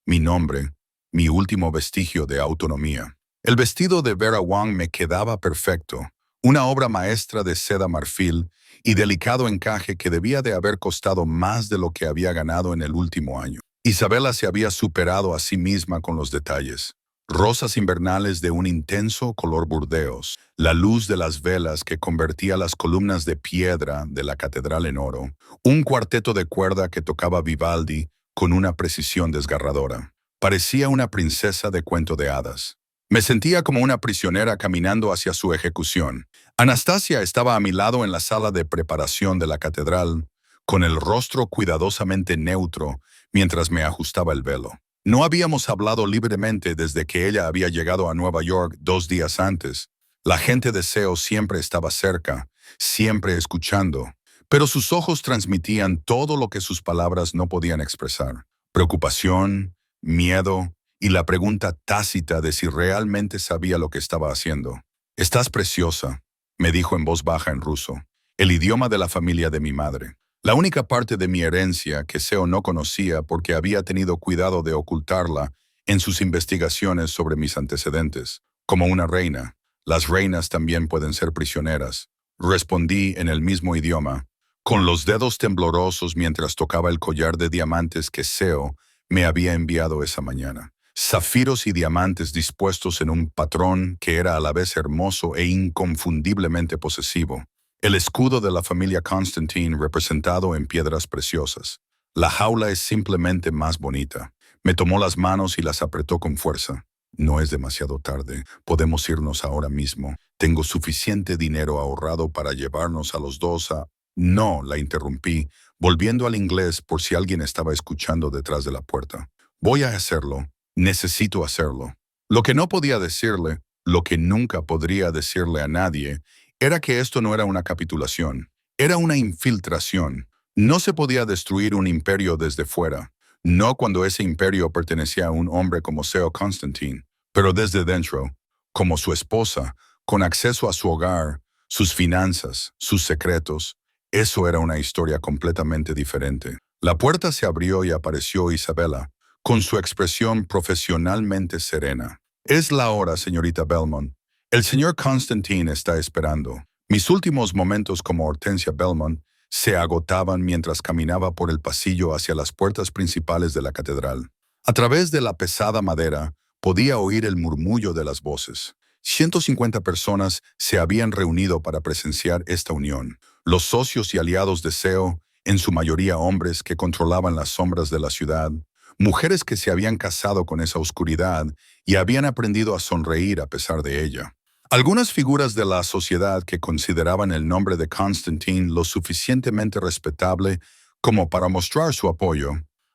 mi nombre, mi último vestigio de autonomía. El vestido de Vera Wang me quedaba perfecto, una obra maestra de seda marfil y delicado encaje que debía de haber costado más de lo que había ganado en el último año. Isabela se había superado a sí misma con los detalles. Rosas invernales de un intenso color burdeos, la luz de las velas que convertía las columnas de piedra de la catedral en oro, un cuarteto de cuerda que tocaba Vivaldi con una precisión desgarradora. Parecía una princesa de cuento de hadas. Me sentía como una prisionera caminando hacia su ejecución. Anastasia estaba a mi lado en la sala de preparación de la catedral, con el rostro cuidadosamente neutro mientras me ajustaba el velo. No habíamos hablado libremente desde que ella había llegado a Nueva York 2 días antes. La gente de SEO siempre estaba cerca, siempre escuchando, pero sus ojos transmitían todo lo que sus palabras no podían expresar. Preocupación, miedo y la pregunta tácita de si realmente sabía lo que estaba haciendo. «Estás preciosa», me dijo en voz baja en ruso, el idioma de la familia de mi madre. La única parte de mi herencia que Seo no conocía porque había tenido cuidado de ocultarla en sus investigaciones sobre mis antecedentes. Como una reina, las reinas también pueden ser prisioneras. Respondí en el mismo idioma, con los dedos temblorosos mientras tocaba el collar de diamantes que Seo me había enviado esa mañana. Zafiros y diamantes dispuestos en un patrón que era a la vez hermoso e inconfundiblemente posesivo. El escudo de la familia Constantine representado en piedras preciosas. La jaula es simplemente más bonita. Me tomó las manos y las apretó con fuerza. No es demasiado tarde. Podemos irnos ahora mismo. Tengo suficiente dinero ahorrado para llevarnos a los dos a... No, la interrumpí, volviendo al inglés por si alguien estaba escuchando detrás de la puerta. Voy a hacerlo. Necesito hacerlo. Lo que no podía decirle, lo que nunca podría decirle a nadie, era que esto no era una capitulación, era una infiltración. No se podía destruir un imperio desde fuera, no cuando ese imperio pertenecía a un hombre como Seo Constantine, pero desde dentro, como su esposa, con acceso a su hogar, sus finanzas, sus secretos. Eso era una historia completamente diferente. La puerta se abrió y apareció Isabella, con su expresión profesionalmente serena. Es la hora, señorita Belmont. El señor Constantine está esperando. Mis últimos momentos como Hortensia Belmont se agotaban mientras caminaba por el pasillo hacia las puertas principales de la catedral. A través de la pesada madera podía oír el murmullo de las voces. 150 personas se habían reunido para presenciar esta unión. Los socios y aliados de SEO, en su mayoría hombres que controlaban las sombras de la ciudad, mujeres que se habían casado con esa oscuridad y habían aprendido a sonreír a pesar de ella. Algunas figuras de la sociedad que consideraban el nombre de Constantine lo suficientemente respetable como para mostrar su apoyo,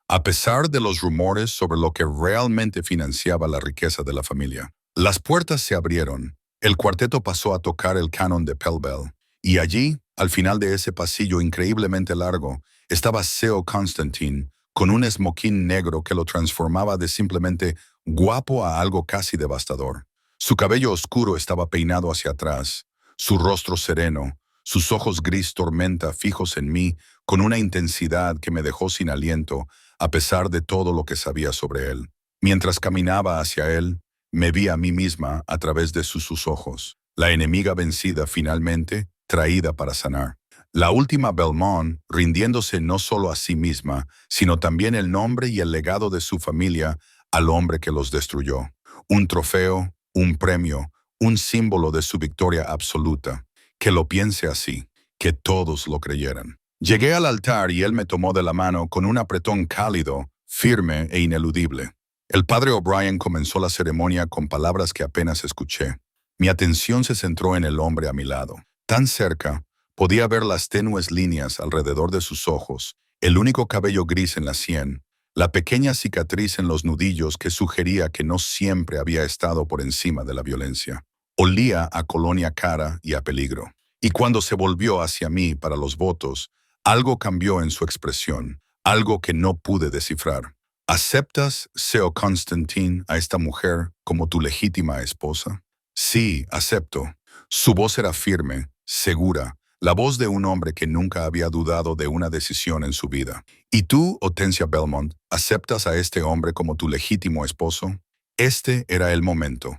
a pesar de los rumores sobre lo que realmente financiaba la riqueza de la familia. Las puertas se abrieron, el cuarteto pasó a tocar el canon de Pell Bell, y allí, al final de ese pasillo increíblemente largo, estaba SEO Constantine, con un esmoquín negro que lo transformaba de simplemente guapo a algo casi devastador. Su cabello oscuro estaba peinado hacia atrás, su rostro sereno, sus ojos gris tormenta fijos en mí con una intensidad que me dejó sin aliento a pesar de todo lo que sabía sobre él. Mientras caminaba hacia él, me vi a mí misma a través de sus ojos, la enemiga vencida finalmente, traída para sanar. La última Belmont, rindiéndose no solo a sí misma, sino también el nombre y el legado de su familia al hombre que los destruyó. Un trofeo, un premio, un símbolo de su victoria absoluta. Que lo piense así, que todos lo creyeran. Llegué al altar y él me tomó de la mano con un apretón cálido, firme e ineludible. El padre O'Brien comenzó la ceremonia con palabras que apenas escuché. Mi atención se centró en el hombre a mi lado. Tan cerca, podía ver las tenues líneas alrededor de sus ojos, el único cabello gris en la sien, la pequeña cicatriz en los nudillos que sugería que no siempre había estado por encima de la violencia. Olía a colonia cara y a peligro. Y cuando se volvió hacia mí para los votos, algo cambió en su expresión, algo que no pude descifrar. ¿Aceptas, SEO Constantine, a esta mujer como tu legítima esposa? Sí, acepto. Su voz era firme, segura, la voz de un hombre que nunca había dudado de una decisión en su vida. ¿Y tú, Hortensia Belmont, aceptas a este hombre como tu legítimo esposo? Este era el momento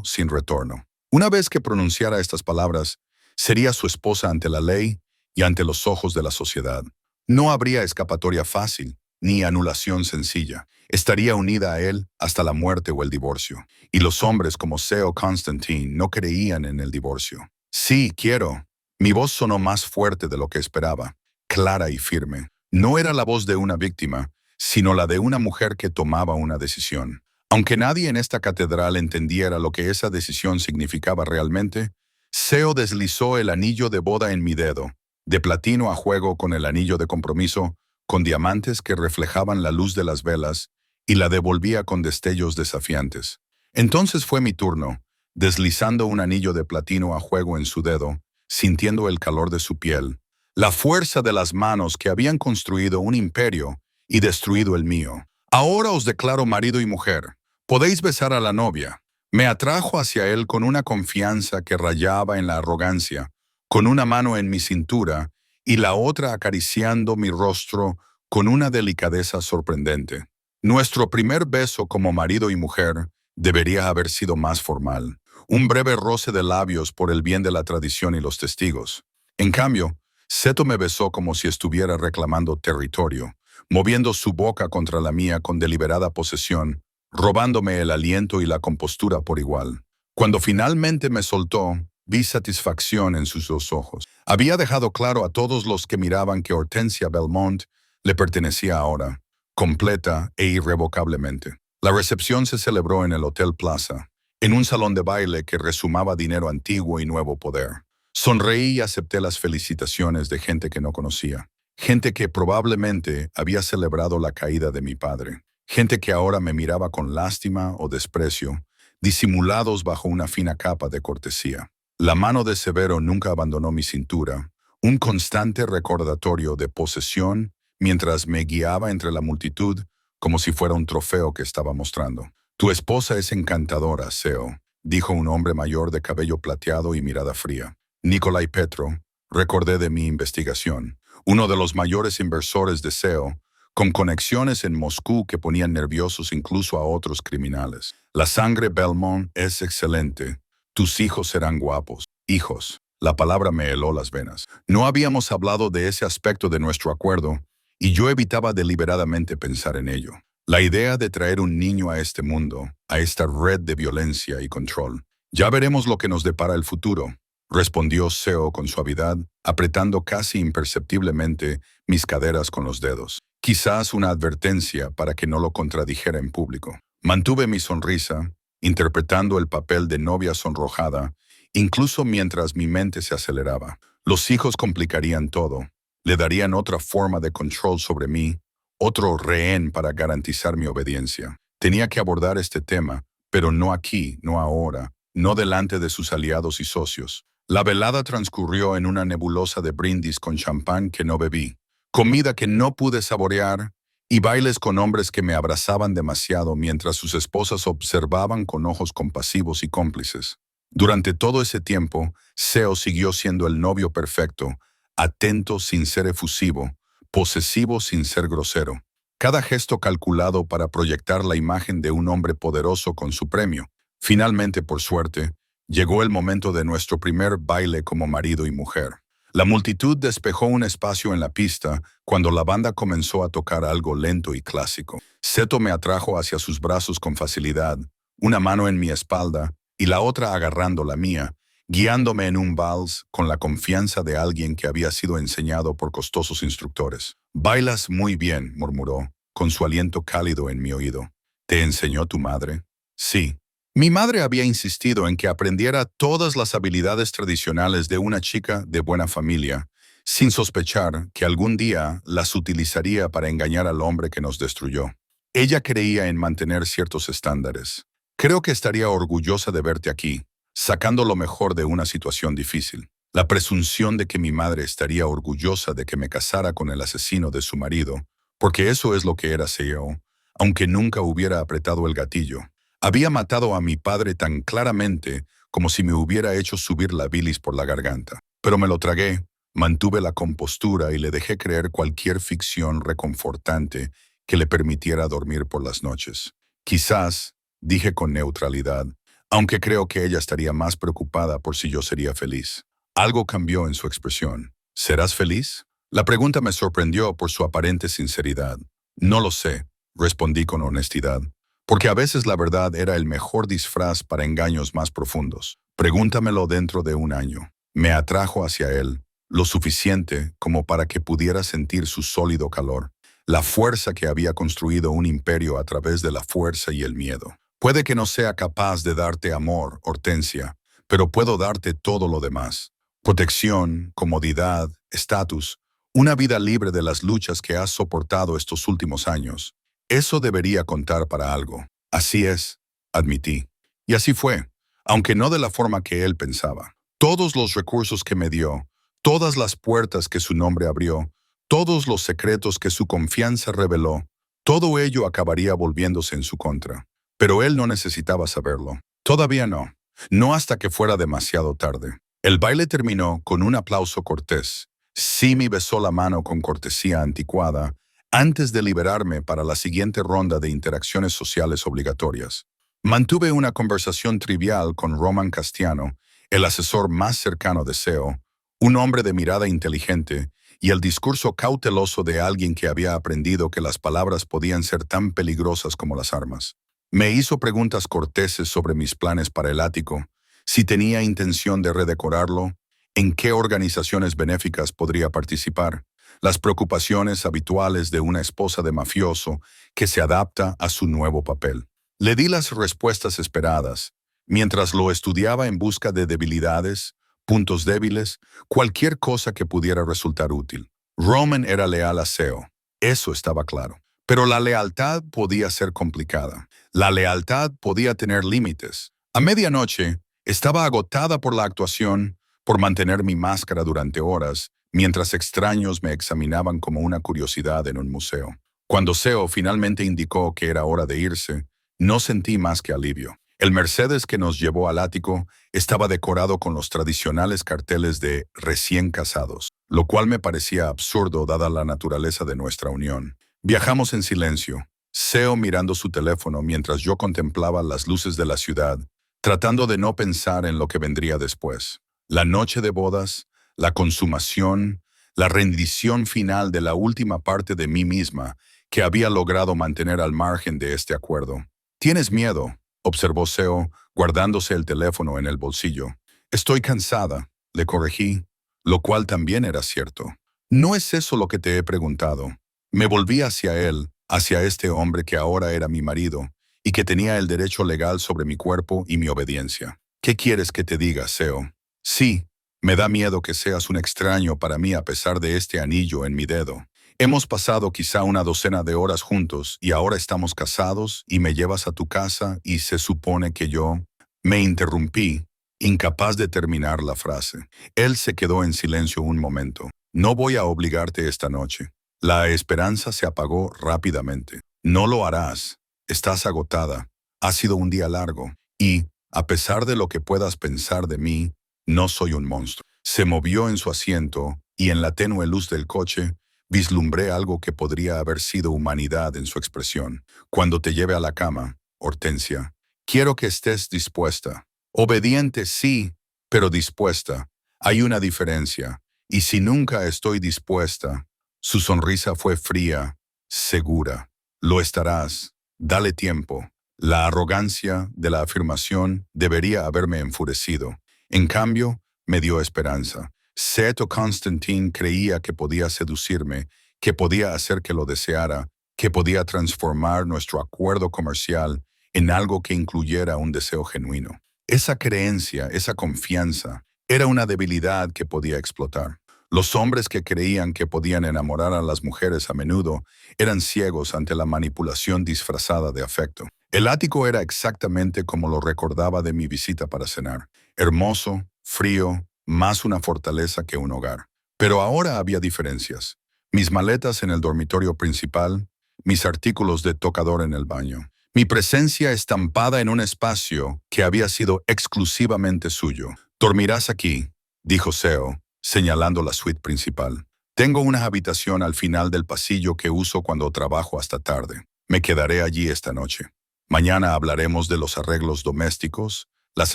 sin retorno. Una vez que pronunciara estas palabras, sería su esposa ante la ley y ante los ojos de la sociedad. No habría escapatoria fácil, ni anulación sencilla. Estaría unida a él hasta la muerte o el divorcio. Y los hombres como SEO Constantine no creían en el divorcio. Sí, quiero. Mi voz sonó más fuerte de lo que esperaba, clara y firme. No era la voz de una víctima, sino la de una mujer que tomaba una decisión. Aunque nadie en esta catedral entendiera lo que esa decisión significaba realmente, SEO deslizó el anillo de boda en mi dedo, de platino a juego con el anillo de compromiso, con diamantes que reflejaban la luz de las velas, y la devolvía con destellos desafiantes. Entonces fue mi turno, deslizando un anillo de platino a juego en su dedo, sintiendo el calor de su piel, la fuerza de las manos que habían construido un imperio y destruido el mío. Ahora os declaro marido y mujer. Podéis besar a la novia. Me atrajo hacia él con una confianza que rayaba en la arrogancia, con una mano en mi cintura y la otra acariciando mi rostro con una delicadeza sorprendente. Nuestro primer beso como marido y mujer debería haber sido más formal. Un breve roce de labios por el bien de la tradición y los testigos. En cambio, Seto me besó como si estuviera reclamando territorio, moviendo su boca contra la mía con deliberada posesión, robándome el aliento y la compostura por igual. Cuando finalmente me soltó, vi satisfacción en sus dos ojos. Había dejado claro a todos los que miraban que Hortensia Belmont le pertenecía ahora, completa e irrevocablemente. La recepción se celebró en el Hotel Plaza, en un salón de baile que resumaba dinero antiguo y nuevo poder. Sonreí y acepté las felicitaciones de gente que no conocía, gente que probablemente había celebrado la caída de mi padre, gente que ahora me miraba con lástima o desprecio, disimulados bajo una fina capa de cortesía. La mano de Severo nunca abandonó mi cintura, un constante recordatorio de posesión mientras me guiaba entre la multitud como si fuera un trofeo que estaba mostrando. Tu esposa es encantadora, SEO, dijo un hombre mayor de cabello plateado y mirada fría. Nikolai Petro, Recordé de mi investigación. Uno de los mayores inversores de SEO, con conexiones en Moscú que ponían nerviosos incluso a otros criminales. La sangre Belmont es excelente. Tus hijos serán guapos. Hijos. La palabra me heló las venas. No habíamos hablado de ese aspecto de nuestro acuerdo, y yo evitaba deliberadamente pensar en ello. La idea de traer un niño a este mundo, a esta red de violencia y control. Ya veremos lo que nos depara el futuro, respondió Seo con suavidad, apretando casi imperceptiblemente mis caderas con los dedos. Quizás una advertencia para que no lo contradijera en público. Mantuve mi sonrisa, interpretando el papel de novia sonrojada, incluso mientras mi mente se aceleraba. Los hijos complicarían todo. Le darían otra forma de control sobre mí, otro rehén para garantizar mi obediencia. Tenía que abordar este tema, pero no aquí, no ahora, no delante de sus aliados y socios. La velada transcurrió en una nebulosa de brindis con champán que no bebí, comida que no pude saborear y bailes con hombres que me abrazaban demasiado mientras sus esposas observaban con ojos compasivos y cómplices. Durante todo ese tiempo, Seo siguió siendo el novio perfecto, atento sin ser efusivo, posesivo sin ser grosero. Cada gesto calculado para proyectar la imagen de un hombre poderoso con su premio. Finalmente, por suerte, llegó el momento de nuestro primer baile como marido y mujer. La multitud despejó un espacio en la pista cuando la banda comenzó a tocar algo lento y clásico. Seto me atrajo hacia sus brazos con facilidad, una mano en mi espalda y la otra agarrando la mía, guiándome en un vals con la confianza de alguien que había sido enseñado por costosos instructores. «Bailas muy bien», murmuró, con su aliento cálido en mi oído. «¿Te enseñó tu madre?» «Sí». Mi madre había insistido en que aprendiera todas las habilidades tradicionales de una chica de buena familia, sin sospechar que algún día las utilizaría para engañar al hombre que nos destruyó. Ella creía en mantener ciertos estándares. «Creo que estaría orgullosa de verte aquí, sacando lo mejor de una situación difícil». La presunción de que mi madre estaría orgullosa de que me casara con el asesino de su marido, porque eso es lo que era Seo, aunque nunca hubiera apretado el gatillo. Había matado a mi padre tan claramente como si me hubiera hecho subir la bilis por la garganta. Pero me lo tragué, mantuve la compostura y le dejé creer cualquier ficción reconfortante que le permitiera dormir por las noches. «Quizás», dije con neutralidad, aunque creo que ella estaría más preocupada por si yo sería feliz. Algo cambió en su expresión. «¿Serás feliz?» La pregunta me sorprendió por su aparente sinceridad. «No lo sé», respondí con honestidad, porque a veces la verdad era el mejor disfraz para engaños más profundos. «Pregúntamelo dentro de un año». Me atrajo hacia él, lo suficiente como para que pudiera sentir su sólido calor, la fuerza que había construido un imperio a través de la fuerza y el miedo. «Puede que no sea capaz de darte amor, Hortensia, pero puedo darte todo lo demás. Protección, comodidad, estatus, una vida libre de las luchas que has soportado estos últimos años. Eso debería contar para algo». «Así es», admití. Y así fue, aunque no de la forma que él pensaba. Todos los recursos que me dio, todas las puertas que su nombre abrió, todos los secretos que su confianza reveló, todo ello acabaría volviéndose en su contra. Pero él no necesitaba saberlo. Todavía no. No hasta que fuera demasiado tarde. El baile terminó con un aplauso cortés. Simi besó la mano con cortesía anticuada antes de liberarme para la siguiente ronda de interacciones sociales obligatorias. Mantuve una conversación trivial con Roman Castiano, el asesor más cercano de Seo, un hombre de mirada inteligente y el discurso cauteloso de alguien que había aprendido que las palabras podían ser tan peligrosas como las armas. Me hizo preguntas corteses sobre mis planes para el ático, si tenía intención de redecorarlo, en qué organizaciones benéficas podría participar, las preocupaciones habituales de una esposa de mafioso que se adapta a su nuevo papel. Le di las respuestas esperadas, mientras lo estudiaba en busca de debilidades, puntos débiles, cualquier cosa que pudiera resultar útil. Roman era leal a Seo, eso estaba claro. Pero la lealtad podía ser complicada. La lealtad podía tener límites. A medianoche, estaba agotada por la actuación, por mantener mi máscara durante horas, mientras extraños me examinaban como una curiosidad en un museo. Cuando Seo finalmente indicó que era hora de irse, no sentí más que alivio. El Mercedes que nos llevó al ático estaba decorado con los tradicionales carteles de recién casados, lo cual me parecía absurdo dada la naturaleza de nuestra unión. Viajamos en silencio, Seo mirando su teléfono mientras yo contemplaba las luces de la ciudad, tratando de no pensar en lo que vendría después. La noche de bodas, la consumación, la rendición final de la última parte de mí misma que había logrado mantener al margen de este acuerdo. «¿Tienes miedo?», observó Seo, guardándose el teléfono en el bolsillo. «Estoy cansada», le corregí, lo cual también era cierto. «No es eso lo que te he preguntado». Me volví hacia él, hacia este hombre que ahora era mi marido y que tenía el derecho legal sobre mi cuerpo y mi obediencia. «¿Qué quieres que te diga, Seo?» «Sí, me da miedo que seas un extraño para mí a pesar de este anillo en mi dedo. Hemos pasado quizá una docena de horas juntos y ahora estamos casados y me llevas a tu casa y se supone que yo...» Me interrumpí, incapaz de terminar la frase. Él se quedó en silencio un momento. «No voy a obligarte esta noche». La esperanza se apagó rápidamente. «No lo harás. Estás agotada. Ha sido un día largo. Y, a pesar de lo que puedas pensar de mí, no soy un monstruo». Se movió en su asiento y en la tenue luz del coche vislumbré algo que podría haber sido humanidad en su expresión. «Cuando te lleve a la cama, Hortensia, quiero que estés dispuesta». «Obediente, sí, pero dispuesta. Hay una diferencia. Y si nunca estoy dispuesta...» Su sonrisa fue fría, segura. «Lo estarás. Dale tiempo». La arrogancia de la afirmación debería haberme enfurecido. En cambio, me dio esperanza. Seto Constantine creía que podía seducirme, que podía hacer que lo deseara, que podía transformar nuestro acuerdo comercial en algo que incluyera un deseo genuino. Esa creencia, esa confianza, era una debilidad que podía explotar. Los hombres que creían que podían enamorar a las mujeres a menudo eran ciegos ante la manipulación disfrazada de afecto. El ático era exactamente como lo recordaba de mi visita para cenar. Hermoso, frío, más una fortaleza que un hogar. Pero ahora había diferencias. Mis maletas en el dormitorio principal, mis artículos de tocador en el baño. Mi presencia estampada en un espacio que había sido exclusivamente suyo. «Dormirás aquí», dijo Seo, señalando la suite principal. «Tengo una habitación al final del pasillo que uso cuando trabajo hasta tarde. Me quedaré allí esta noche. Mañana hablaremos de los arreglos domésticos, las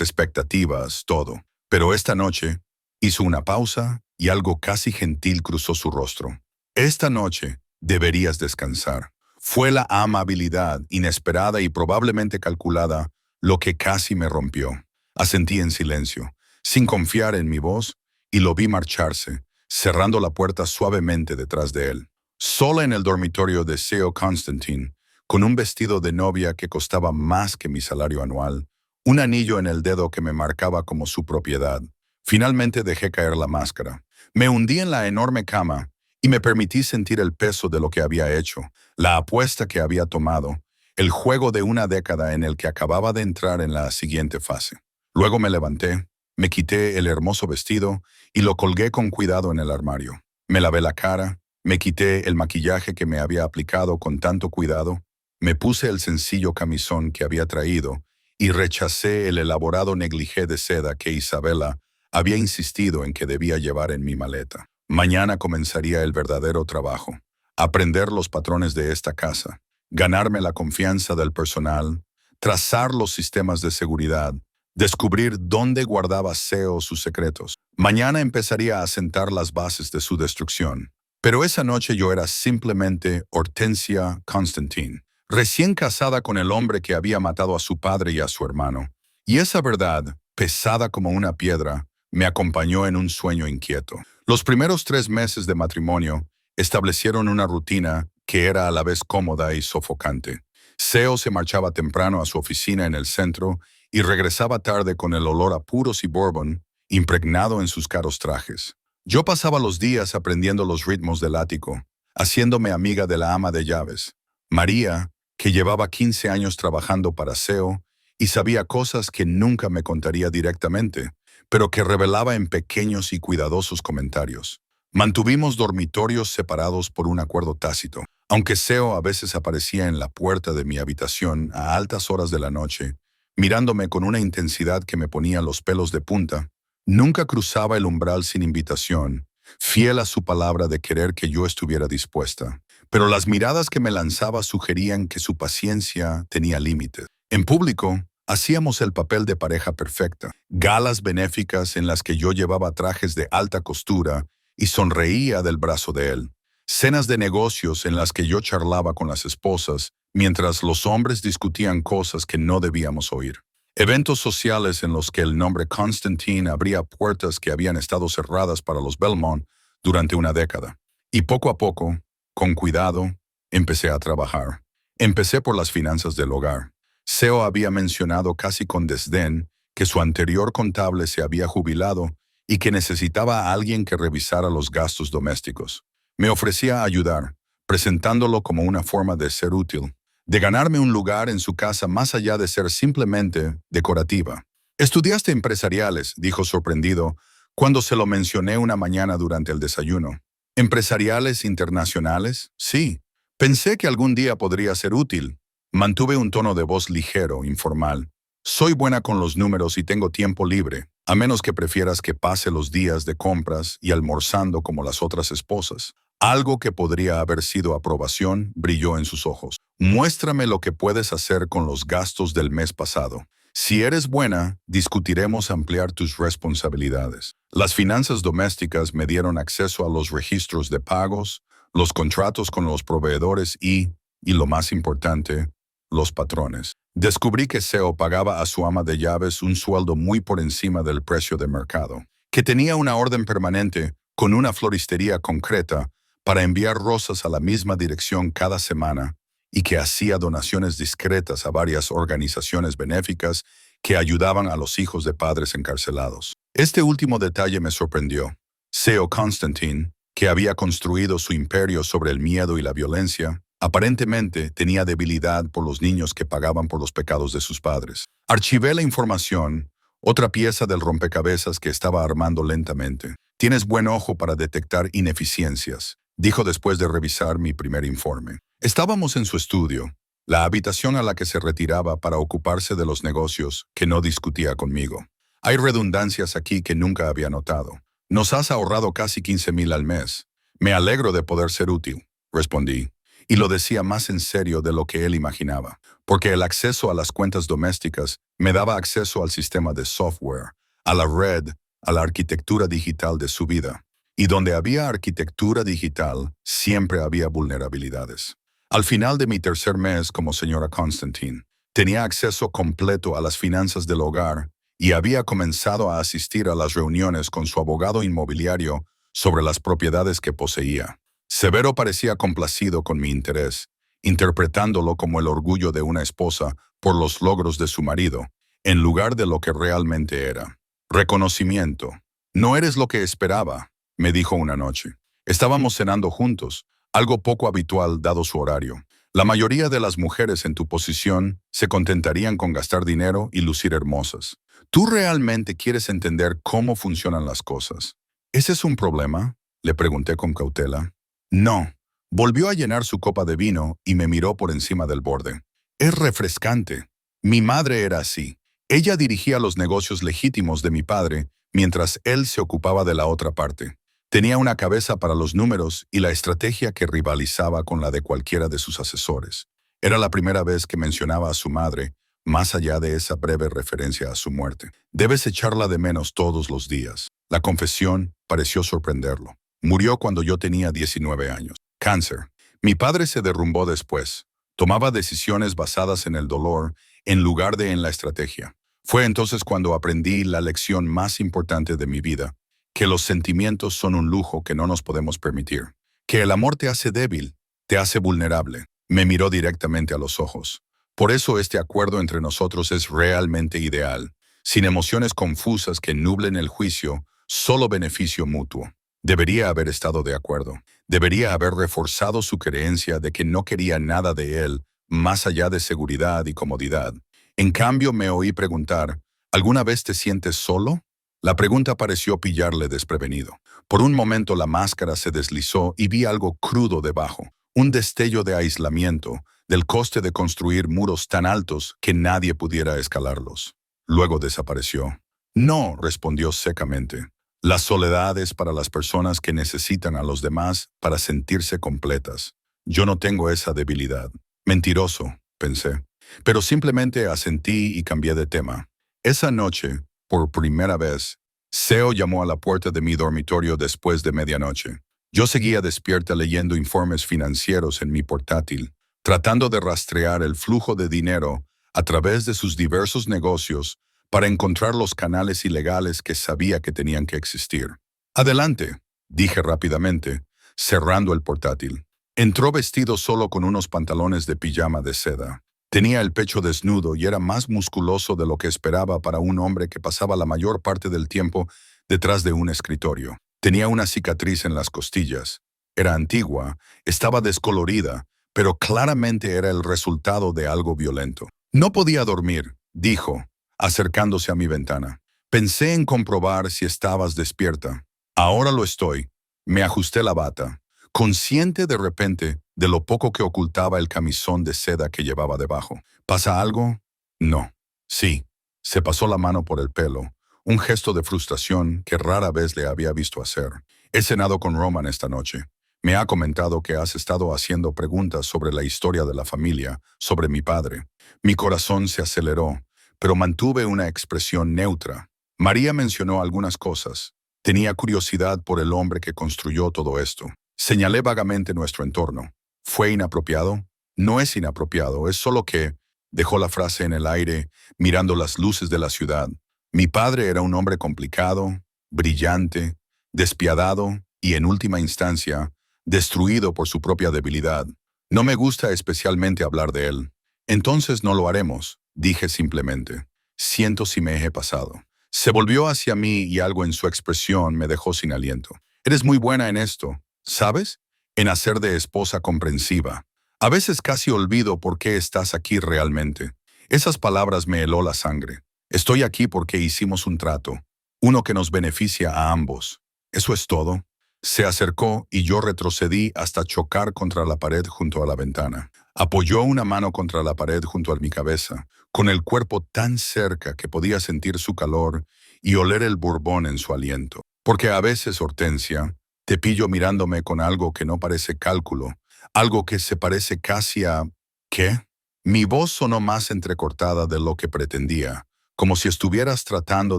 expectativas, todo. Pero esta noche...» Hizo una pausa y algo casi gentil cruzó su rostro. «Esta noche deberías descansar». Fue la amabilidad, inesperada y probablemente calculada, lo que casi me rompió. Asentí en silencio, sin confiar en mi voz, y lo vi marcharse, cerrando la puerta suavemente detrás de él. Sola en el dormitorio de Seo Constantine, con un vestido de novia que costaba más que mi salario anual, un anillo en el dedo que me marcaba como su propiedad. Finalmente dejé caer la máscara. Me hundí en la enorme cama y me permití sentir el peso de lo que había hecho, la apuesta que había tomado, el juego de una década en el que acababa de entrar en la siguiente fase. Luego me levanté, me quité el hermoso vestido y lo colgué con cuidado en el armario. Me lavé la cara, me quité el maquillaje que me había aplicado con tanto cuidado, me puse el sencillo camisón que había traído y rechacé el elaborado negligé de seda que Isabela había insistido en que debía llevar en mi maleta. Mañana comenzaría el verdadero trabajo. Aprender los patrones de esta casa, ganarme la confianza del personal, trazar los sistemas de seguridad, descubrir dónde guardaba Seo sus secretos. Mañana empezaría a sentar las bases de su destrucción. Pero esa noche yo era simplemente Hortensia Constantine, recién casada con el hombre que había matado a su padre y a su hermano. Y esa verdad, pesada como una piedra, me acompañó en un sueño inquieto. Los primeros 3 meses de matrimonio establecieron una rutina que era a la vez cómoda y sofocante. Seo se marchaba temprano a su oficina en el centro y regresaba tarde con el olor a puros y bourbon impregnado en sus caros trajes. Yo pasaba los días aprendiendo los ritmos del ático, haciéndome amiga de la ama de llaves, María, que llevaba 15 años trabajando para Seo y sabía cosas que nunca me contaría directamente, pero que revelaba en pequeños y cuidadosos comentarios. Mantuvimos dormitorios separados por un acuerdo tácito. Aunque Seo a veces aparecía en la puerta de mi habitación a altas horas de la noche, mirándome con una intensidad que me ponía los pelos de punta. Nunca cruzaba el umbral sin invitación, fiel a su palabra de querer que yo estuviera dispuesta. Pero las miradas que me lanzaba sugerían que su paciencia tenía límites. En público, hacíamos el papel de pareja perfecta. Galas benéficas en las que yo llevaba trajes de alta costura y sonreía del brazo de él. Cenas de negocios en las que yo charlaba con las esposas, mientras los hombres discutían cosas que no debíamos oír. Eventos sociales en los que el nombre Constantine abría puertas que habían estado cerradas para los Belmont durante una década. Y poco a poco, con cuidado, empecé a trabajar. Empecé por las finanzas del hogar. Seo había mencionado casi con desdén que su anterior contable se había jubilado y que necesitaba a alguien que revisara los gastos domésticos. Me ofrecía ayudar, presentándolo como una forma de ser útil, de ganarme un lugar en su casa más allá de ser simplemente decorativa. «Estudiaste empresariales», dijo sorprendido, cuando se lo mencioné una mañana durante el desayuno. «¿Empresariales internacionales? Sí. Pensé que algún día podría ser útil». Mantuve un tono de voz ligero, informal. «Soy buena con los números y tengo tiempo libre, a menos que prefieras que pase los días de compras y almorzando como las otras esposas». Algo que podría haber sido aprobación brilló en sus ojos. «Muéstrame lo que puedes hacer con los gastos del mes pasado. Si eres buena, discutiremos ampliar tus responsabilidades». Las finanzas domésticas me dieron acceso a los registros de pagos, los contratos con los proveedores y lo más importante, los patrones. Descubrí que Seo pagaba a su ama de llaves un sueldo muy por encima del precio de mercado, que tenía una orden permanente con una floristería concreta para enviar rosas a la misma dirección cada semana y que hacía donaciones discretas a varias organizaciones benéficas que ayudaban a los hijos de padres encarcelados. Este último detalle me sorprendió. Seo Constantine, que había construido su imperio sobre el miedo y la violencia, aparentemente tenía debilidad por los niños que pagaban por los pecados de sus padres. Archivé la información, otra pieza del rompecabezas que estaba armando lentamente. «Tienes buen ojo para detectar ineficiencias», dijo después de revisar mi primer informe. Estábamos en su estudio, la habitación a la que se retiraba para ocuparse de los negocios que no discutía conmigo. «Hay redundancias aquí que nunca había notado. Nos has ahorrado casi 15,000 al mes. Me alegro de poder ser útil», respondí, y lo decía más en serio de lo que él imaginaba, porque el acceso a las cuentas domésticas me daba acceso al sistema de software, a la red, a la arquitectura digital de su vida. Y donde había arquitectura digital, siempre había vulnerabilidades. Al final de mi tercer mes como señora Constantine, tenía acceso completo a las finanzas del hogar y había comenzado a asistir a las reuniones con su abogado inmobiliario sobre las propiedades que poseía. Severo parecía complacido con mi interés, interpretándolo como el orgullo de una esposa por los logros de su marido, en lugar de lo que realmente era. «Reconocimiento. No eres lo que esperaba», me dijo una noche. Estábamos cenando juntos, algo poco habitual dado su horario. «La mayoría de las mujeres en tu posición se contentarían con gastar dinero y lucir hermosas. ¿Tú realmente quieres entender cómo funcionan las cosas? ¿Ese es un problema?», le pregunté con cautela. «No». Volvió a llenar su copa de vino y me miró por encima del borde. «Es refrescante. Mi madre era así. Ella dirigía los negocios legítimos de mi padre, mientras él se ocupaba de la otra parte. Tenía una cabeza para los números y la estrategia que rivalizaba con la de cualquiera de sus asesores. Era la primera vez que mencionaba a su madre, más allá de esa breve referencia a su muerte. «Debes echarla de menos todos los días». La confesión pareció sorprenderlo. Murió cuando yo tenía 19 años. Cáncer. Mi padre se derrumbó después. Tomaba decisiones basadas en el dolor en lugar de en la estrategia. Fue entonces cuando aprendí la lección más importante de mi vida, que los sentimientos son un lujo que no nos podemos permitir, que el amor te hace débil, te hace vulnerable. Me miró directamente a los ojos. «Por eso este acuerdo entre nosotros es realmente ideal, sin emociones confusas que nublen el juicio, solo beneficio mutuo». Debería haber estado de acuerdo. Debería haber reforzado su creencia de que no quería nada de él, más allá de seguridad y comodidad. En cambio, me oí preguntar, «¿Alguna vez te sientes solo?». La pregunta pareció pillarle desprevenido. Por un momento la máscara se deslizó y vi algo crudo debajo, un destello de aislamiento, del coste de construir muros tan altos que nadie pudiera escalarlos. Luego desapareció. No, respondió secamente. La soledad es para las personas que necesitan a los demás para sentirse completas. Yo no tengo esa debilidad. Mentiroso, pensé. Pero simplemente asentí y cambié de tema. Esa noche, por primera vez, Seo llamó a la puerta de mi dormitorio después de medianoche. Yo seguía despierta leyendo informes financieros en mi portátil, tratando de rastrear el flujo de dinero a través de sus diversos negocios para encontrar los canales ilegales que sabía que tenían que existir. Adelante, dije rápidamente, cerrando el portátil. Entró vestido solo con unos pantalones de pijama de seda. Tenía el pecho desnudo y era más musculoso de lo que esperaba para un hombre que pasaba la mayor parte del tiempo detrás de un escritorio. Tenía una cicatriz en las costillas. Era antigua, estaba descolorida, pero claramente era el resultado de algo violento. No podía dormir, dijo, acercándose a mi ventana. Pensé en comprobar si estabas despierta. Ahora lo estoy. Me ajusté la bata, consciente de repente de lo poco que ocultaba el camisón de seda que llevaba debajo. ¿Pasa algo? No. Sí. Se pasó la mano por el pelo, un gesto de frustración que rara vez le había visto hacer. He cenado con Roman esta noche. Me ha comentado que has estado haciendo preguntas sobre la historia de la familia, sobre mi padre. Mi corazón se aceleró, pero mantuve una expresión neutra. María mencionó algunas cosas. Tenía curiosidad por el hombre que construyó todo esto. Señalé vagamente nuestro entorno. ¿Fue inapropiado? No es inapropiado, es solo que... Dejó la frase en el aire, mirando las luces de la ciudad. Mi padre era un hombre complicado, brillante, despiadado y, en última instancia, destruido por su propia debilidad. No me gusta especialmente hablar de él. Entonces no lo haremos, dije simplemente. Siento si me he pasado. Se volvió hacia mí y algo en su expresión me dejó sin aliento. Eres muy buena en esto, ¿sabes? En hacer de esposa comprensiva. A veces casi olvido por qué estás aquí realmente. Esas palabras me heló la sangre. Estoy aquí porque hicimos un trato, uno que nos beneficia a ambos. ¿Eso es todo? Se acercó y yo retrocedí hasta chocar contra la pared junto a la ventana. Apoyó una mano contra la pared junto a mi cabeza, con el cuerpo tan cerca que podía sentir su calor y oler el bourbon en su aliento. Porque a veces, Hortensia, te pillo mirándome con algo que no parece cálculo, algo que se parece casi a... ¿Qué? Mi voz sonó más entrecortada de lo que pretendía, como si estuvieras tratando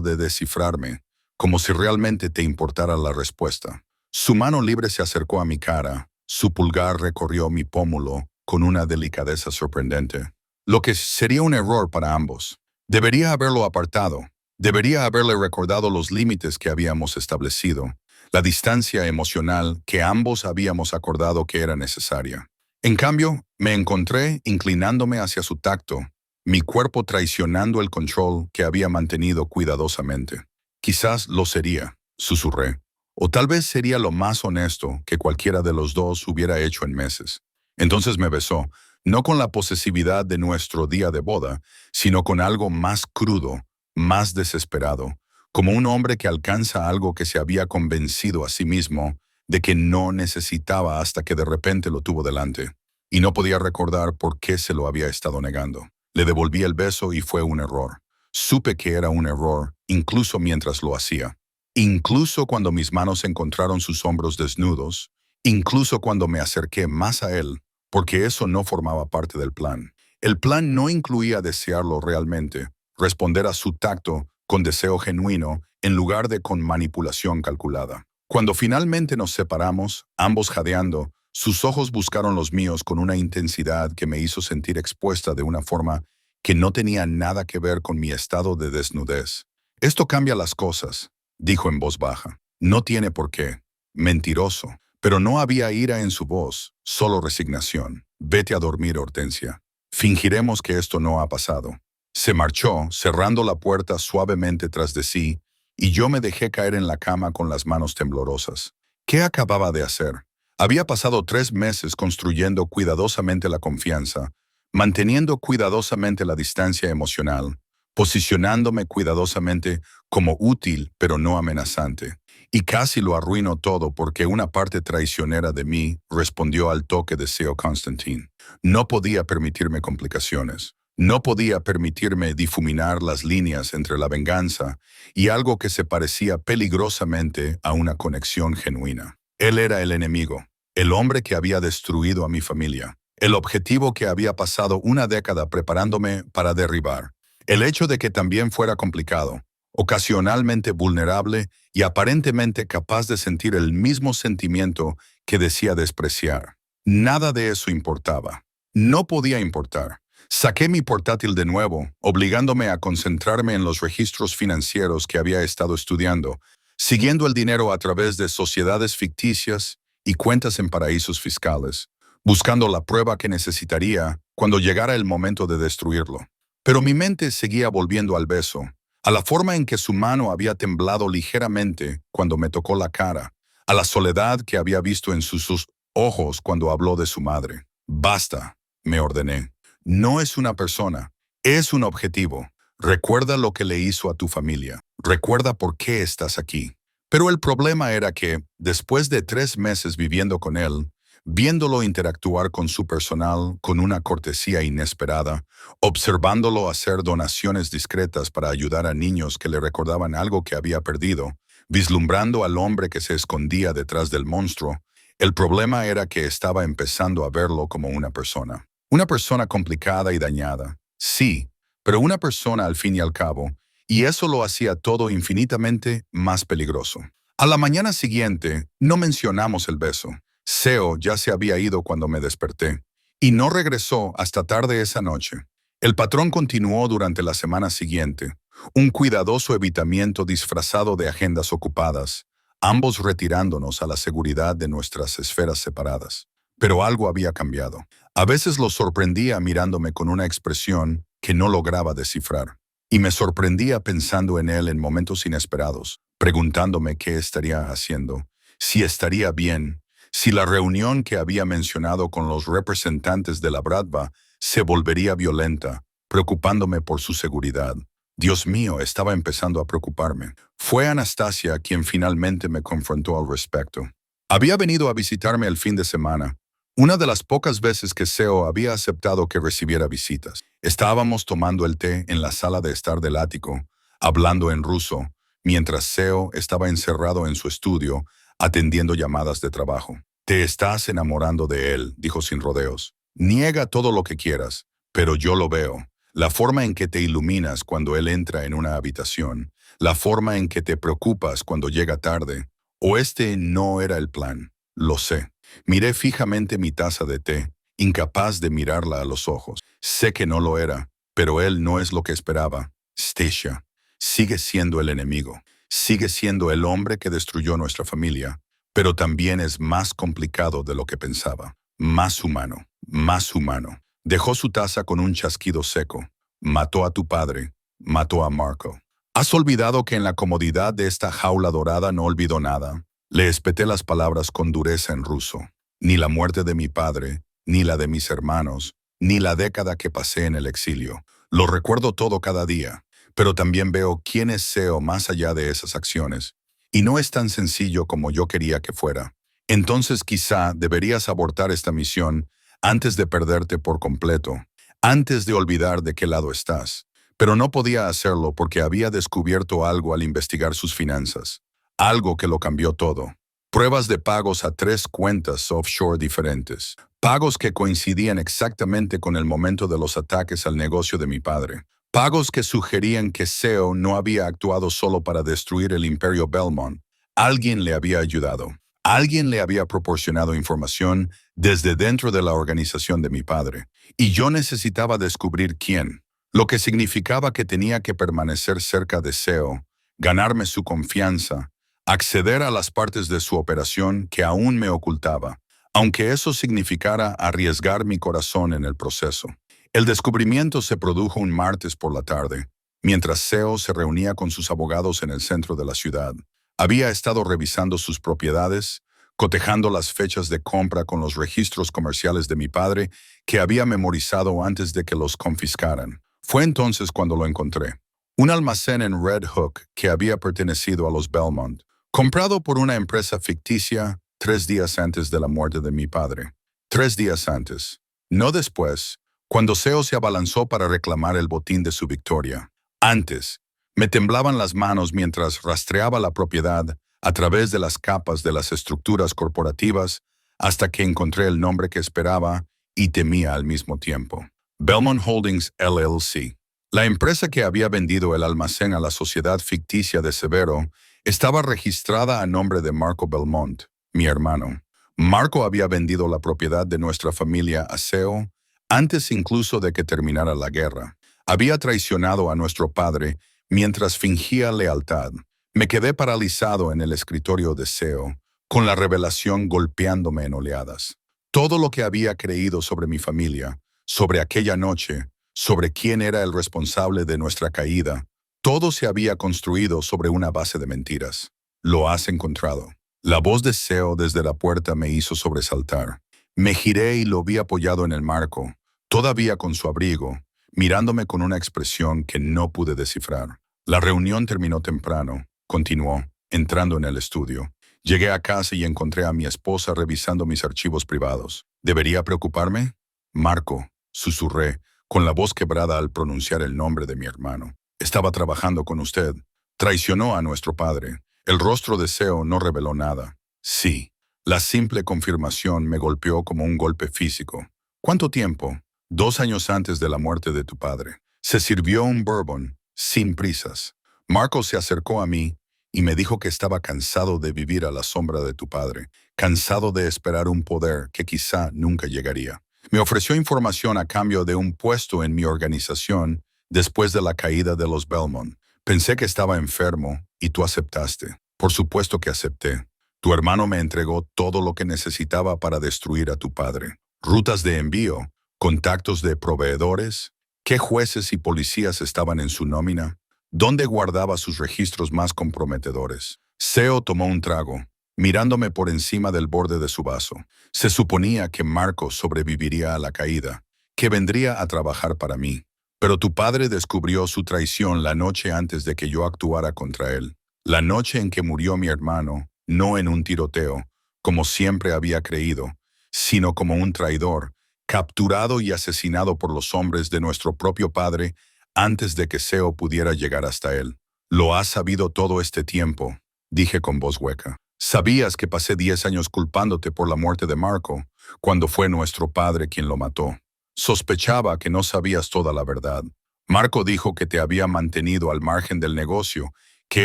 de descifrarme, como si realmente te importara la respuesta. Su mano libre se acercó a mi cara, su pulgar recorrió mi pómulo con una delicadeza sorprendente. Lo que sería un error para ambos. Debería haberlo apartado. Debería haberle recordado los límites que habíamos establecido, la distancia emocional que ambos habíamos acordado que era necesaria. En cambio, me encontré inclinándome hacia su tacto, mi cuerpo traicionando el control que había mantenido cuidadosamente. Quizás lo sería, susurré. O tal vez sería lo más honesto que cualquiera de los dos hubiera hecho en meses. Entonces me besó, no con la posesividad de nuestro día de boda, sino con algo más crudo, más desesperado, como un hombre que alcanza algo que se había convencido a sí mismo de que no necesitaba hasta que de repente lo tuvo delante, y no podía recordar por qué se lo había estado negando. Le devolví el beso y fue un error. Supe que era un error, incluso mientras lo hacía. Incluso cuando mis manos encontraron sus hombros desnudos, incluso cuando me acerqué más a él, porque eso no formaba parte del plan. El plan no incluía desearlo realmente, responder a su tacto con deseo genuino en lugar de con manipulación calculada. Cuando finalmente nos separamos, ambos jadeando, sus ojos buscaron los míos con una intensidad que me hizo sentir expuesta de una forma que no tenía nada que ver con mi estado de desnudez. Esto cambia las cosas, dijo en voz baja. No tiene por qué. Mentiroso. Pero no había ira en su voz, solo resignación. Vete a dormir, Hortensia. Fingiremos que esto no ha pasado. Se marchó, cerrando la puerta suavemente tras de sí, y yo me dejé caer en la cama con las manos temblorosas. ¿Qué acababa de hacer? Había pasado 3 meses construyendo cuidadosamente la confianza, manteniendo cuidadosamente la distancia emocional, posicionándome cuidadosamente como útil pero no amenazante. Y casi lo arruinó todo porque una parte traicionera de mí respondió al toque de SEO Constantine. No podía permitirme complicaciones. No podía permitirme difuminar las líneas entre la venganza y algo que se parecía peligrosamente a una conexión genuina. Él era el enemigo, el hombre que había destruido a mi familia, el objetivo que había pasado una década preparándome para derribar. El hecho de que también fuera complicado, ocasionalmente vulnerable y aparentemente capaz de sentir el mismo sentimiento que decía despreciar. Nada de eso importaba. No podía importar. Saqué mi portátil de nuevo, obligándome a concentrarme en los registros financieros que había estado estudiando, siguiendo el dinero a través de sociedades ficticias y cuentas en paraísos fiscales, buscando la prueba que necesitaría cuando llegara el momento de destruirlo. Pero mi mente seguía volviendo al beso, a la forma en que su mano había temblado ligeramente cuando me tocó la cara, a la soledad que había visto en sus ojos cuando habló de su madre. Basta, me ordené. No es una persona, es un objetivo. Recuerda lo que le hizo a tu familia. Recuerda por qué estás aquí. Pero el problema era que, después de 3 meses viviendo con él, viéndolo interactuar con su personal con una cortesía inesperada, observándolo hacer donaciones discretas para ayudar a niños que le recordaban algo que había perdido, vislumbrando al hombre que se escondía detrás del monstruo, el problema era que estaba empezando a verlo como una persona. Una persona complicada y dañada, sí, pero una persona al fin y al cabo, y eso lo hacía todo infinitamente más peligroso. A la mañana siguiente, no mencionamos el beso. Seo ya se había ido cuando me desperté, y no regresó hasta tarde esa noche. El patrón continuó durante la semana siguiente, un cuidadoso evitamiento disfrazado de agendas ocupadas, ambos retirándonos a la seguridad de nuestras esferas separadas. Pero algo había cambiado. A veces lo sorprendía mirándome con una expresión que no lograba descifrar, y me sorprendía pensando en él en momentos inesperados, preguntándome qué estaría haciendo, si estaría bien, si la reunión que había mencionado con los representantes de la Bratva se volvería violenta, preocupándome por su seguridad. Dios mío, estaba empezando a preocuparme. Fue Anastasia quien finalmente me confrontó al respecto. Había venido a visitarme el fin de semana, una de las pocas veces que Seo había aceptado que recibiera visitas. Estábamos tomando el té en la sala de estar del ático, hablando en ruso, mientras Seo estaba encerrado en su estudio, atendiendo llamadas de trabajo. Te estás enamorando de él, dijo sin rodeos. Niega todo lo que quieras, pero yo lo veo. La forma en que te iluminas cuando él entra en una habitación, la forma en que te preocupas cuando llega tarde. O este no era el plan, lo sé. Miré fijamente mi taza de té, incapaz de mirarla a los ojos. Sé que no lo era, pero él no es lo que esperaba. Stacia sigue siendo el enemigo. Sigue siendo el hombre que destruyó nuestra familia, pero también es más complicado de lo que pensaba. Más humano, más humano. Dejó su taza con un chasquido seco. Mató a tu padre, mató a Marco. ¿Has olvidado que en la comodidad de esta jaula dorada no olvidó nada? Le espeté las palabras con dureza en ruso. Ni la muerte de mi padre, ni la de mis hermanos, ni la década que pasé en el exilio. Lo recuerdo todo cada día, pero también veo quién es Seo más allá de esas acciones. Y no es tan sencillo como yo quería que fuera. Entonces quizá deberías abortar esta misión antes de perderte por completo, antes de olvidar de qué lado estás. Pero no podía hacerlo porque había descubierto algo al investigar sus finanzas. Algo que lo cambió todo. Pruebas de pagos a 3 cuentas offshore diferentes. Pagos que coincidían exactamente con el momento de los ataques al negocio de mi padre. Pagos que sugerían que Seo no había actuado solo para destruir el Imperio Belmont. Alguien le había ayudado. Alguien le había proporcionado información desde dentro de la organización de mi padre. Y yo necesitaba descubrir quién. Lo que significaba que tenía que permanecer cerca de Seo, ganarme su confianza, acceder a las partes de su operación que aún me ocultaba, aunque eso significara arriesgar mi corazón en el proceso. El descubrimiento se produjo un martes por la tarde, mientras Seo se reunía con sus abogados en el centro de la ciudad. Había estado revisando sus propiedades, cotejando las fechas de compra con los registros comerciales de mi padre que había memorizado antes de que los confiscaran. Fue entonces cuando lo encontré. Un almacén en Red Hook que había pertenecido a los Belmont, Comprado por una empresa ficticia 3 días antes de la muerte de mi padre. 3 días antes. No después, cuando Seo se abalanzó para reclamar el botín de su victoria. Antes, me temblaban las manos mientras rastreaba la propiedad a través de las capas de las estructuras corporativas hasta que encontré el nombre que esperaba y temía al mismo tiempo. Belmont Holdings LLC. La empresa que había vendido el almacén a la sociedad ficticia de Severo estaba registrada a nombre de Marco Belmont, mi hermano. Marco había vendido la propiedad de nuestra familia a Seo antes incluso de que terminara la guerra. Había traicionado a nuestro padre mientras fingía lealtad. Me quedé paralizado en el escritorio de Seo, con la revelación golpeándome en oleadas. Todo lo que había creído sobre mi familia, sobre aquella noche, sobre quién era el responsable de nuestra caída, todo se había construido sobre una base de mentiras. Lo has encontrado. La voz de Seo desde la puerta me hizo sobresaltar. Me giré y lo vi apoyado en el marco, todavía con su abrigo, mirándome con una expresión que no pude descifrar. La reunión terminó temprano, continuó, entrando en el estudio. Llegué a casa y encontré a mi esposa revisando mis archivos privados. ¿Debería preocuparme? Marco, susurré, con la voz quebrada al pronunciar el nombre de mi hermano. Estaba trabajando con usted. Traicionó a nuestro padre. El rostro de Seo no reveló nada. Sí, la simple confirmación me golpeó como un golpe físico. ¿Cuánto tiempo? 2 años antes de la muerte de tu padre. Se sirvió un bourbon, sin prisas. Marco se acercó a mí y me dijo que estaba cansado de vivir a la sombra de tu padre, cansado de esperar un poder que quizá nunca llegaría. Me ofreció información a cambio de un puesto en mi organización después de la caída de los Belmont. Pensé que estaba enfermo y tú aceptaste. Por supuesto que acepté. Tu hermano me entregó todo lo que necesitaba para destruir a tu padre. Rutas de envío, contactos de proveedores, qué jueces y policías estaban en su nómina, dónde guardaba sus registros más comprometedores. Seo tomó un trago, mirándome por encima del borde de su vaso. Se suponía que Marco sobreviviría a la caída, que vendría a trabajar para mí. Pero tu padre descubrió su traición la noche antes de que yo actuara contra él. La noche en que murió mi hermano, no en un tiroteo, como siempre había creído, sino como un traidor, capturado y asesinado por los hombres de nuestro propio padre antes de que Seo pudiera llegar hasta él. Lo has sabido todo este tiempo, dije con voz hueca. Sabías que pasé 10 años culpándote por la muerte de Marco, cuando fue nuestro padre quien lo mató. Sospechaba que no sabías toda la verdad. Marco dijo que te había mantenido al margen del negocio, que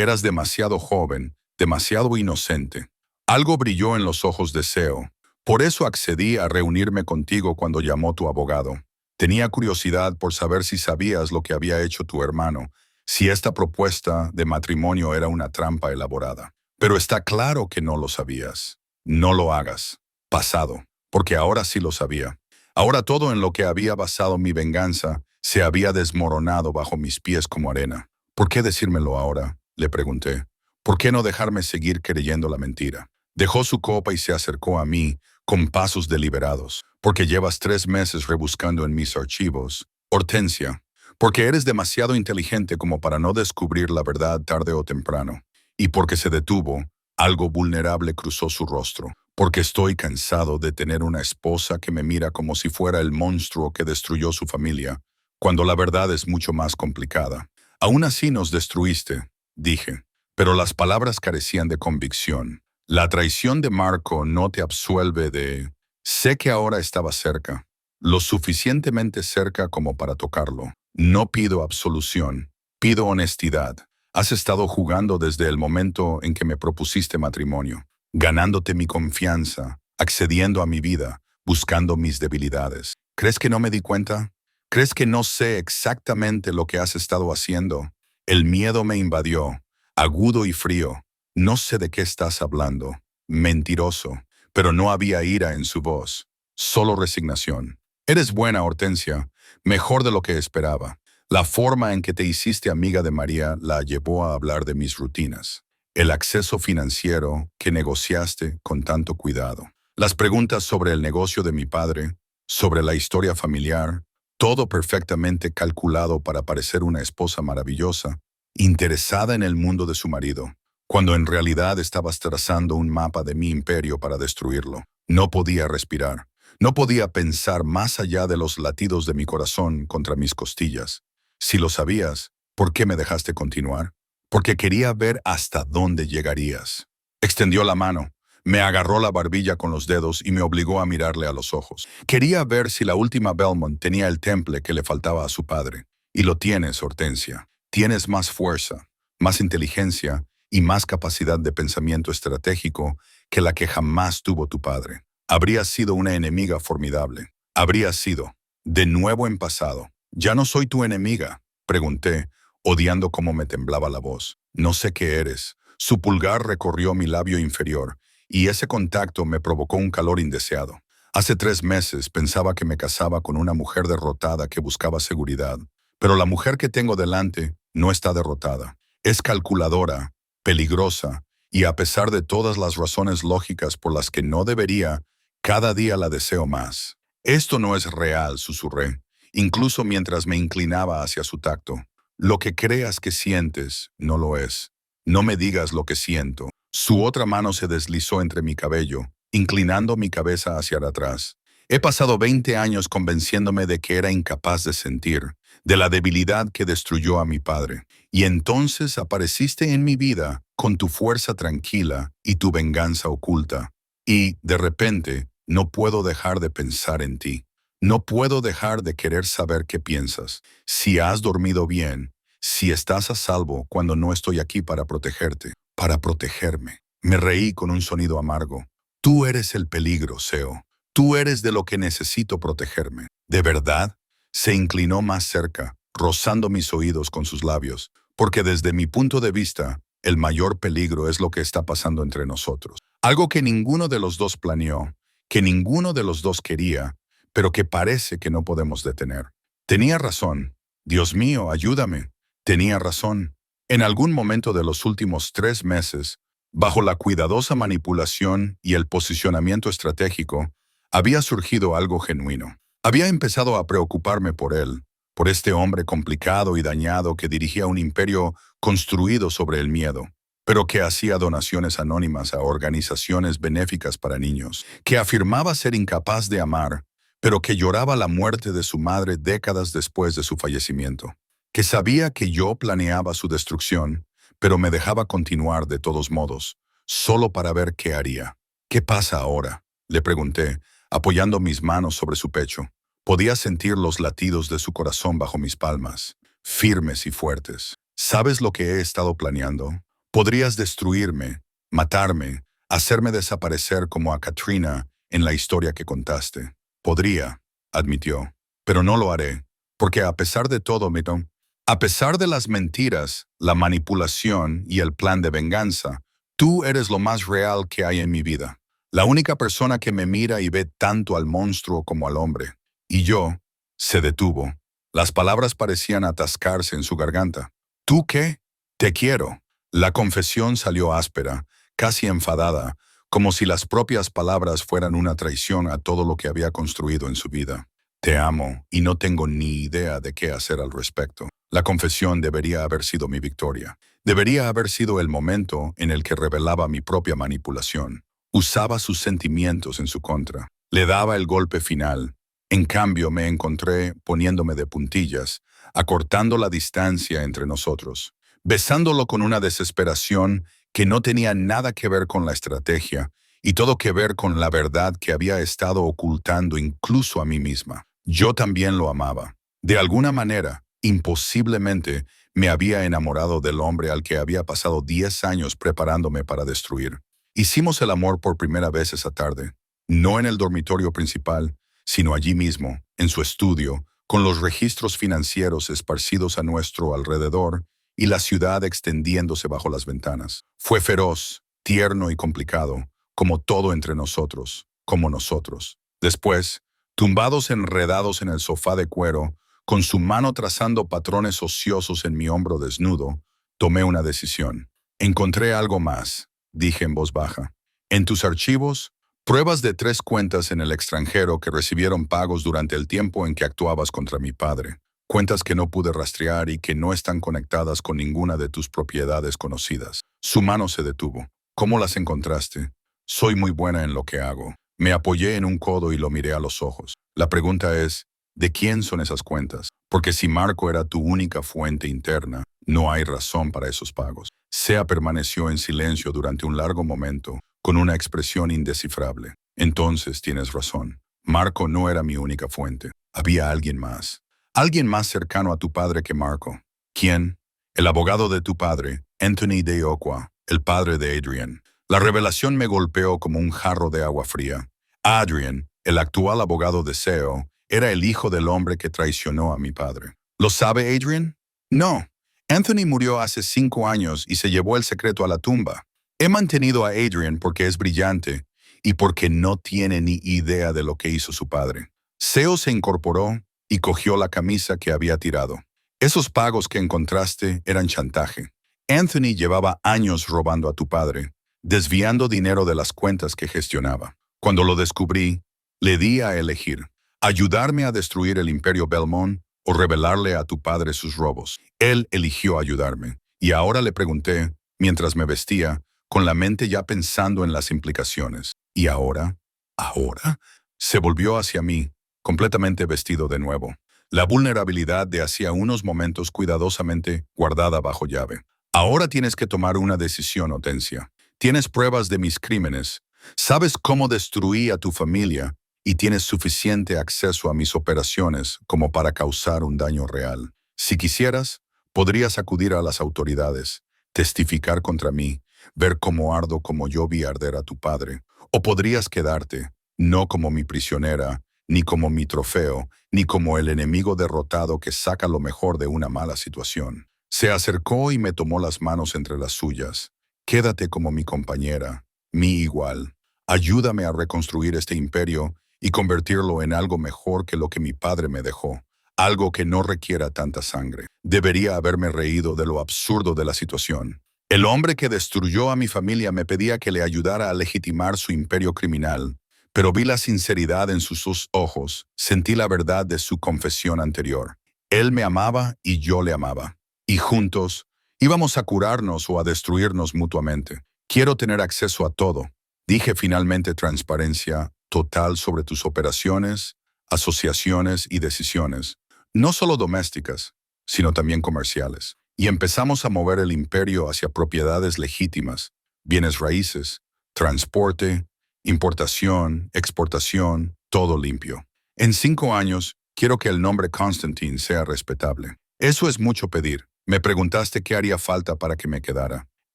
eras demasiado joven, demasiado inocente. Algo brilló en los ojos de Seo. Por eso accedí a reunirme contigo cuando llamó tu abogado. Tenía curiosidad por saber si sabías lo que había hecho tu hermano, si esta propuesta de matrimonio era una trampa elaborada. Pero está claro que no lo sabías. No lo hagas. Pasado. Porque ahora sí lo sabía. Ahora todo en lo que había basado mi venganza se había desmoronado bajo mis pies como arena. ¿Por qué decírmelo ahora?, le pregunté. ¿Por qué no dejarme seguir creyendo la mentira? Dejó su copa y se acercó a mí con pasos deliberados. Porque llevas 3 meses rebuscando en mis archivos. Hortensia, porque eres demasiado inteligente como para no descubrir la verdad tarde o temprano. Y porque se detuvo, algo vulnerable cruzó su rostro. Porque estoy cansado de tener una esposa que me mira como si fuera el monstruo que destruyó su familia, cuando la verdad es mucho más complicada. Aún así nos destruiste, dije, pero las palabras carecían de convicción. La traición de Marco no te absuelve de... Sé que ahora estaba cerca, lo suficientemente cerca como para tocarlo. No pido absolución, pido honestidad. Has estado jugando desde el momento en que me propusiste matrimonio, ganándote mi confianza, accediendo a mi vida, buscando mis debilidades. ¿Crees que no me di cuenta? ¿Crees que no sé exactamente lo que has estado haciendo? El miedo me invadió, agudo y frío. No sé de qué estás hablando. Mentiroso. Pero no había ira en su voz, solo resignación. Eres buena, Hortensia, mejor de lo que esperaba. La forma en que te hiciste amiga de María la llevó a hablar de mis rutinas. El acceso financiero que negociaste con tanto cuidado. Las preguntas sobre el negocio de mi padre, sobre la historia familiar, todo perfectamente calculado para parecer una esposa maravillosa, interesada en el mundo de su marido. cuando en realidad estabas trazando un mapa de mi imperio para destruirlo. No podía respirar. No podía pensar más allá de los latidos de mi corazón contra mis costillas. Si lo sabías, ¿por qué me dejaste continuar? Porque quería ver hasta dónde llegarías. Extendió la mano, me agarró la barbilla con los dedos y me obligó a mirarle a los ojos. Quería ver si la última Belmont tenía el temple que le faltaba a su padre. Y lo tienes, Hortensia. Tienes más fuerza, más inteligencia y más capacidad de pensamiento estratégico que la que jamás tuvo tu padre. Habrías sido una enemiga formidable. Habrías sido, de nuevo en pasado. «¿Ya no soy tu enemiga?», pregunté, odiando cómo me temblaba la voz. «No sé qué eres». Su pulgar recorrió mi labio inferior, y ese contacto me provocó un calor indeseado. Hace 3 meses pensaba que me casaba con una mujer derrotada que buscaba seguridad, pero la mujer que tengo delante no está derrotada. Es calculadora, peligrosa, y a pesar de todas las razones lógicas por las que no debería, cada día la deseo más. «Esto no es real», susurré, incluso mientras me inclinaba hacia su tacto. «Lo que creas que sientes, no lo es. No me digas lo que siento». Su otra mano se deslizó entre mi cabello, inclinando mi cabeza hacia atrás. He pasado 20 años convenciéndome de que era incapaz de sentir, de la debilidad que destruyó a mi padre. Y entonces apareciste en mi vida con tu fuerza tranquila y tu venganza oculta. Y, de repente, no puedo dejar de pensar en ti. No puedo dejar de querer saber qué piensas, si has dormido bien, si estás a salvo cuando no estoy aquí para protegerte, para protegerme. Me reí con un sonido amargo. Tú eres el peligro, Seo. Tú eres de lo que necesito protegerme. ¿De verdad? Se inclinó más cerca, rozando mis oídos con sus labios, porque desde mi punto de vista, el mayor peligro es lo que está pasando entre nosotros. Algo que ninguno de los dos planeó, que ninguno de los dos quería, pero que parece que no podemos detener. Tenía razón. Dios mío, ayúdame. Tenía razón. En algún momento de los últimos 3 meses, bajo la cuidadosa manipulación y el posicionamiento estratégico, había surgido algo genuino. Había empezado a preocuparme por él, por este hombre complicado y dañado que dirigía un imperio construido sobre el miedo, pero que hacía donaciones anónimas a organizaciones benéficas para niños, que afirmaba ser incapaz de amar, pero que lloraba la muerte de su madre décadas después de su fallecimiento, que sabía que yo planeaba su destrucción, pero me dejaba continuar de todos modos, solo para ver qué haría. «¿Qué pasa ahora?», le pregunté, apoyando mis manos sobre su pecho. Podía sentir los latidos de su corazón bajo mis palmas, firmes y fuertes. «¿Sabes lo que he estado planeando? Podrías destruirme, matarme, hacerme desaparecer como a Katrina en la historia que contaste. Podría», admitió, «pero no lo haré, porque a pesar de todo, Milton, a pesar de las mentiras, la manipulación y el plan de venganza, tú eres lo más real que hay en mi vida. La única persona que me mira y ve tanto al monstruo como al hombre». Y yo, se detuvo. Las palabras parecían atascarse en su garganta. «¿Tú qué? Te quiero». La confesión salió áspera, casi enfadada, como si las propias palabras fueran una traición a todo lo que había construido en su vida. «Te amo y no tengo ni idea de qué hacer al respecto». La confesión debería haber sido mi victoria. Debería haber sido el momento en el que revelaba mi propia manipulación. Usaba sus sentimientos en su contra. Le daba el golpe final. En cambio, me encontré poniéndome de puntillas, acortando la distancia entre nosotros, besándolo con una desesperación que no tenía nada que ver con la estrategia y todo que ver con la verdad que había estado ocultando incluso a mí misma. Yo también lo amaba. De alguna manera, imposiblemente, me había enamorado del hombre al que había pasado 10 años preparándome para destruir. Hicimos el amor por primera vez esa tarde, no en el dormitorio principal, sino allí mismo, en su estudio, con los registros financieros esparcidos a nuestro alrededor y la ciudad extendiéndose bajo las ventanas. Fue feroz, tierno y complicado, como todo entre nosotros, como nosotros. Después, tumbados enredados en el sofá de cuero, con su mano trazando patrones ociosos en mi hombro desnudo, tomé una decisión. «Encontré algo más», dije en voz baja. «En tus archivos, pruebas de 3 cuentas en el extranjero que recibieron pagos durante el tiempo en que actuabas contra mi padre. Cuentas que no pude rastrear y que no están conectadas con ninguna de tus propiedades conocidas. Su mano se detuvo. ¿Cómo las encontraste? Soy muy buena en lo que hago. Me apoyé en un codo y lo miré a los ojos. La pregunta es, ¿de quién son esas cuentas? Porque si Marco era tu única fuente interna, no hay razón para esos pagos. Sea permaneció en silencio durante un largo momento, con una expresión indescifrable. Entonces tienes razón. Marco no era mi única fuente. Había alguien más. Alguien más cercano a tu padre que Marco. ¿Quién? El abogado de tu padre, Anthony de Oqua, el padre de Adrian. La revelación me golpeó como un jarro de agua fría. Adrian, el actual abogado de SEO, era el hijo del hombre que traicionó a mi padre. ¿Lo sabe Adrian? No. Anthony murió hace 5 años y se llevó el secreto a la tumba. He mantenido a Adrian porque es brillante y porque no tiene ni idea de lo que hizo su padre. SEO se incorporó y cogió la camisa que había tirado. Esos pagos que encontraste eran chantaje. Anthony llevaba años robando a tu padre, desviando dinero de las cuentas que gestionaba. Cuando lo descubrí, le di a elegir, ayudarme a destruir el imperio Belmont o revelarle a tu padre sus robos. Él eligió ayudarme, y ahora le pregunté, mientras me vestía, con la mente ya pensando en las implicaciones. ¿Y ahora? ¿Ahora? Se volvió hacia mí, completamente vestido de nuevo. La vulnerabilidad de hacía unos momentos cuidadosamente guardada bajo llave. Ahora tienes que tomar una decisión, Hortensia. Tienes pruebas de mis crímenes. Sabes cómo destruí a tu familia y tienes suficiente acceso a mis operaciones como para causar un daño real. Si quisieras, podrías acudir a las autoridades, testificar contra mí, ver cómo ardo como yo vi arder a tu padre. O podrías quedarte, no como mi prisionera, ni como mi trofeo, ni como el enemigo derrotado que saca lo mejor de una mala situación. Se acercó y me tomó las manos entre las suyas. Quédate como mi compañera, mi igual. Ayúdame a reconstruir este imperio y convertirlo en algo mejor que lo que mi padre me dejó. Algo que no requiera tanta sangre. Debería haberme reído de lo absurdo de la situación. El hombre que destruyó a mi familia me pedía que le ayudara a legitimar su imperio criminal. Pero vi la sinceridad en sus ojos, sentí la verdad de su confesión anterior. Él me amaba y yo le amaba. Y juntos íbamos a curarnos o a destruirnos mutuamente. Quiero tener acceso a todo. Dije finalmente transparencia total sobre tus operaciones, asociaciones y decisiones, no solo domésticas, sino también comerciales. Y empezamos a mover el imperio hacia propiedades legítimas, bienes raíces, transporte, importación, exportación, todo limpio. En 5 años, quiero que el nombre Constantine sea respetable. Eso es mucho pedir. Me preguntaste qué haría falta para que me quedara.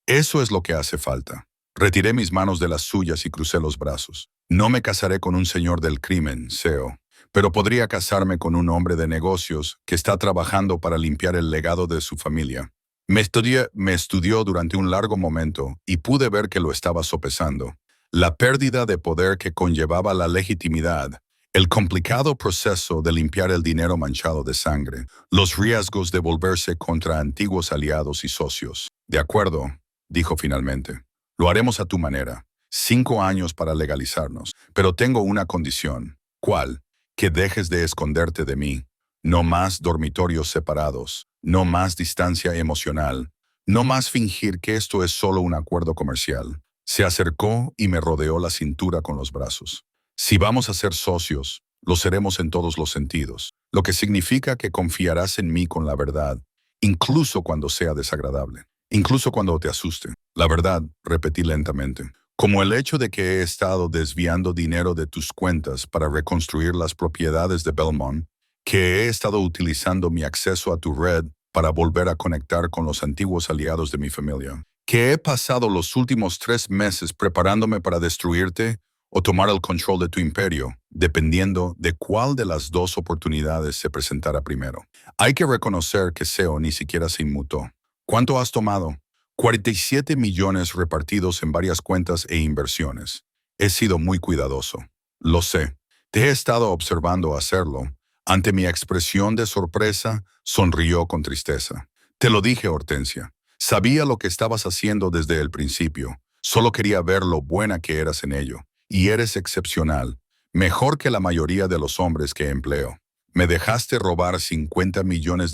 Eso es lo que hace falta. Retiré mis manos de las suyas y crucé los brazos. No me casaré con un señor del crimen, SEO, pero podría casarme con un hombre de negocios que está trabajando para limpiar el legado de su familia. Me estudió durante un largo momento y pude ver que lo estaba sopesando. La pérdida de poder que conllevaba la legitimidad, el complicado proceso de limpiar el dinero manchado de sangre, los riesgos de volverse contra antiguos aliados y socios. De acuerdo, dijo finalmente. Lo haremos a tu manera. 5 años para legalizarnos, pero tengo una condición. ¿Cuál? Que dejes de esconderte de mí. No más dormitorios separados, no más distancia emocional, no más fingir que esto es solo un acuerdo comercial. Se acercó y me rodeó la cintura con los brazos. Si vamos a ser socios, lo seremos en todos los sentidos, lo que significa que confiarás en mí con la verdad, incluso cuando sea desagradable, incluso cuando te asuste. La verdad, repetí lentamente, como el hecho de que he estado desviando dinero de tus cuentas para reconstruir las propiedades de Belmont, que he estado utilizando mi acceso a tu red para volver a conectar con los antiguos aliados de mi familia, que he pasado los últimos 3 meses preparándome para destruirte o tomar el control de tu imperio, dependiendo de cuál de las dos oportunidades se presentara primero. Hay que reconocer que SEO ni siquiera se inmutó. ¿Cuánto has tomado? 47 millones repartidos en varias cuentas e inversiones. He sido muy cuidadoso. Lo sé. Te he estado observando hacerlo. Ante mi expresión de sorpresa, sonrió con tristeza. Te lo dije, Hortensia. Sabía lo que estabas haciendo desde el principio. Solo quería ver lo buena que eras en ello. Y eres excepcional. Mejor que la mayoría de los hombres que empleo. Me dejaste robar $50 millones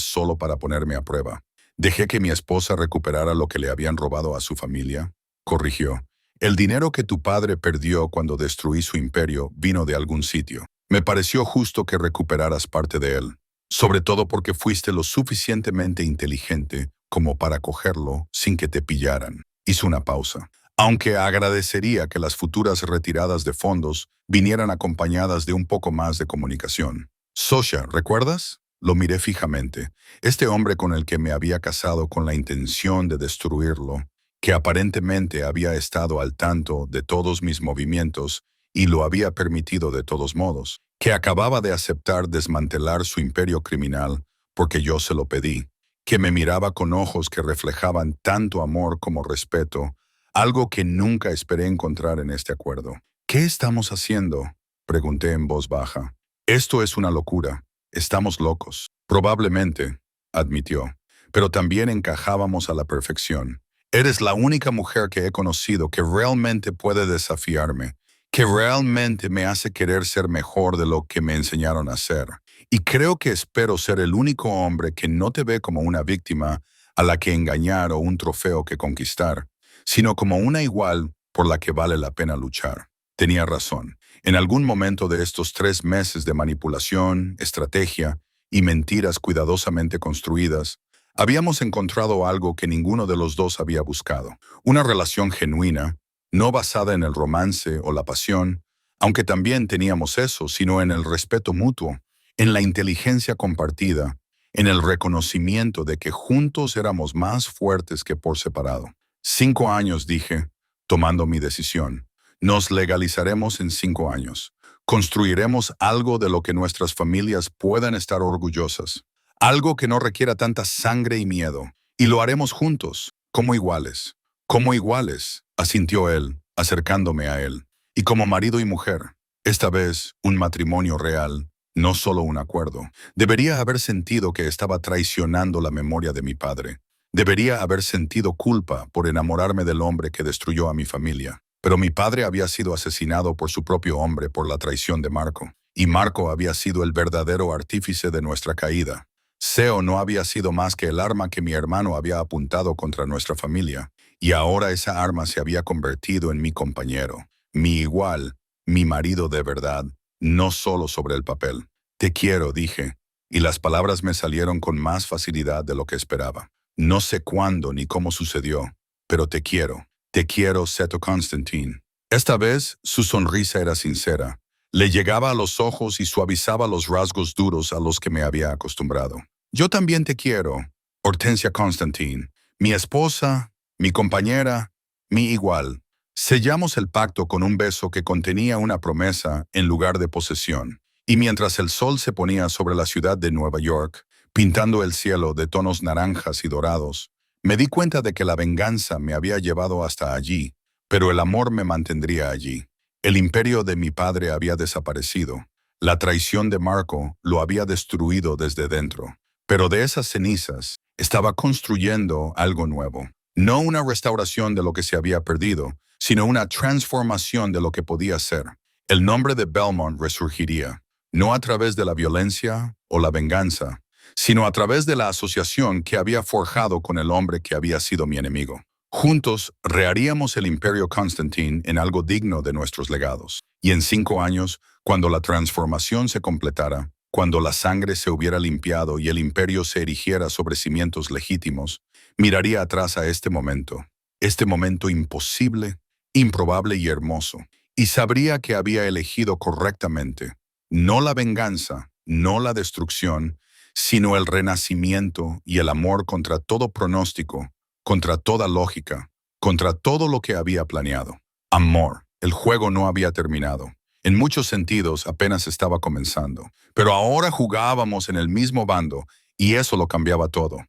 solo para ponerme a prueba. Dejé que mi esposa recuperara lo que le habían robado a su familia. Corrigió. El dinero que tu padre perdió cuando destruí su imperio vino de algún sitio. Me pareció justo que recuperaras parte de él, sobre todo porque fuiste lo suficientemente inteligente como para cogerlo sin que te pillaran. Hizo una pausa. Aunque agradecería que las futuras retiradas de fondos vinieran acompañadas de un poco más de comunicación. Sosha, ¿recuerdas? Lo miré fijamente. Este hombre con el que me había casado con la intención de destruirlo, que aparentemente había estado al tanto de todos mis movimientos y lo había permitido de todos modos, que acababa de aceptar desmantelar su imperio criminal porque yo se lo pedí, que me miraba con ojos que reflejaban tanto amor como respeto, algo que nunca esperé encontrar en este acuerdo. ¿Qué estamos haciendo?, pregunté en voz baja. Esto es una locura. Estamos locos. Probablemente, admitió, pero también encajábamos a la perfección. Eres la única mujer que he conocido que realmente puede desafiarme, que realmente me hace querer ser mejor de lo que me enseñaron a ser. Y creo que espero ser el único hombre que no te ve como una víctima a la que engañar o un trofeo que conquistar, sino como una igual por la que vale la pena luchar. Tenía razón. En algún momento de estos 3 meses de manipulación, estrategia y mentiras cuidadosamente construidas, habíamos encontrado algo que ninguno de los dos había buscado. Una relación genuina, no basada en el romance o la pasión, aunque también teníamos eso, sino en el respeto mutuo, en la inteligencia compartida, en el reconocimiento de que juntos éramos más fuertes que por separado. 5 años, dije, tomando mi decisión. Nos legalizaremos en 5 años. Construiremos algo de lo que nuestras familias puedan estar orgullosas. Algo que no requiera tanta sangre y miedo. Y lo haremos juntos, como iguales. Como iguales, asintió él, acercándome a él. Y como marido y mujer. Esta vez, un matrimonio real, no solo un acuerdo. Debería haber sentido que estaba traicionando la memoria de mi padre. Debería haber sentido culpa por enamorarme del hombre que destruyó a mi familia. Pero mi padre había sido asesinado por su propio hombre por la traición de Marco. Y Marco había sido el verdadero artífice de nuestra caída. Seo no había sido más que el arma que mi hermano había apuntado contra nuestra familia. Y ahora esa arma se había convertido en mi compañero, mi igual, mi marido de verdad, no solo sobre el papel. Te quiero, dije, y las palabras me salieron con más facilidad de lo que esperaba. No sé cuándo ni cómo sucedió, pero te quiero. Te quiero, Seto Constantine. Esta vez, su sonrisa era sincera. Le llegaba a los ojos y suavizaba los rasgos duros a los que me había acostumbrado. Yo también te quiero, Hortensia Constantine, mi esposa, mi compañera, mi igual. Sellamos el pacto con un beso que contenía una promesa en lugar de posesión. Y mientras el sol se ponía sobre la ciudad de Nueva York, pintando el cielo de tonos naranjas y dorados, me di cuenta de que la venganza me había llevado hasta allí, pero el amor me mantendría allí. El imperio de mi padre había desaparecido. La traición de Marco lo había destruido desde dentro. Pero de esas cenizas estaba construyendo algo nuevo. No una restauración de lo que se había perdido, sino una transformación de lo que podía ser. El nombre de Belmont resurgiría, no a través de la violencia o la venganza, sino a través de la asociación que había forjado con el hombre que había sido mi enemigo. Juntos, reharíamos el Imperio Constantine en algo digno de nuestros legados. Y en 5 años, cuando la transformación se completara, cuando la sangre se hubiera limpiado y el imperio se erigiera sobre cimientos legítimos, miraría atrás a este momento imposible, improbable y hermoso, y sabría que había elegido correctamente, no la venganza, no la destrucción, sino el renacimiento y el amor contra todo pronóstico, contra toda lógica, contra todo lo que había planeado. Amor, el juego no había terminado. En muchos sentidos apenas estaba comenzando, pero ahora jugábamos en el mismo bando y eso lo cambiaba todo.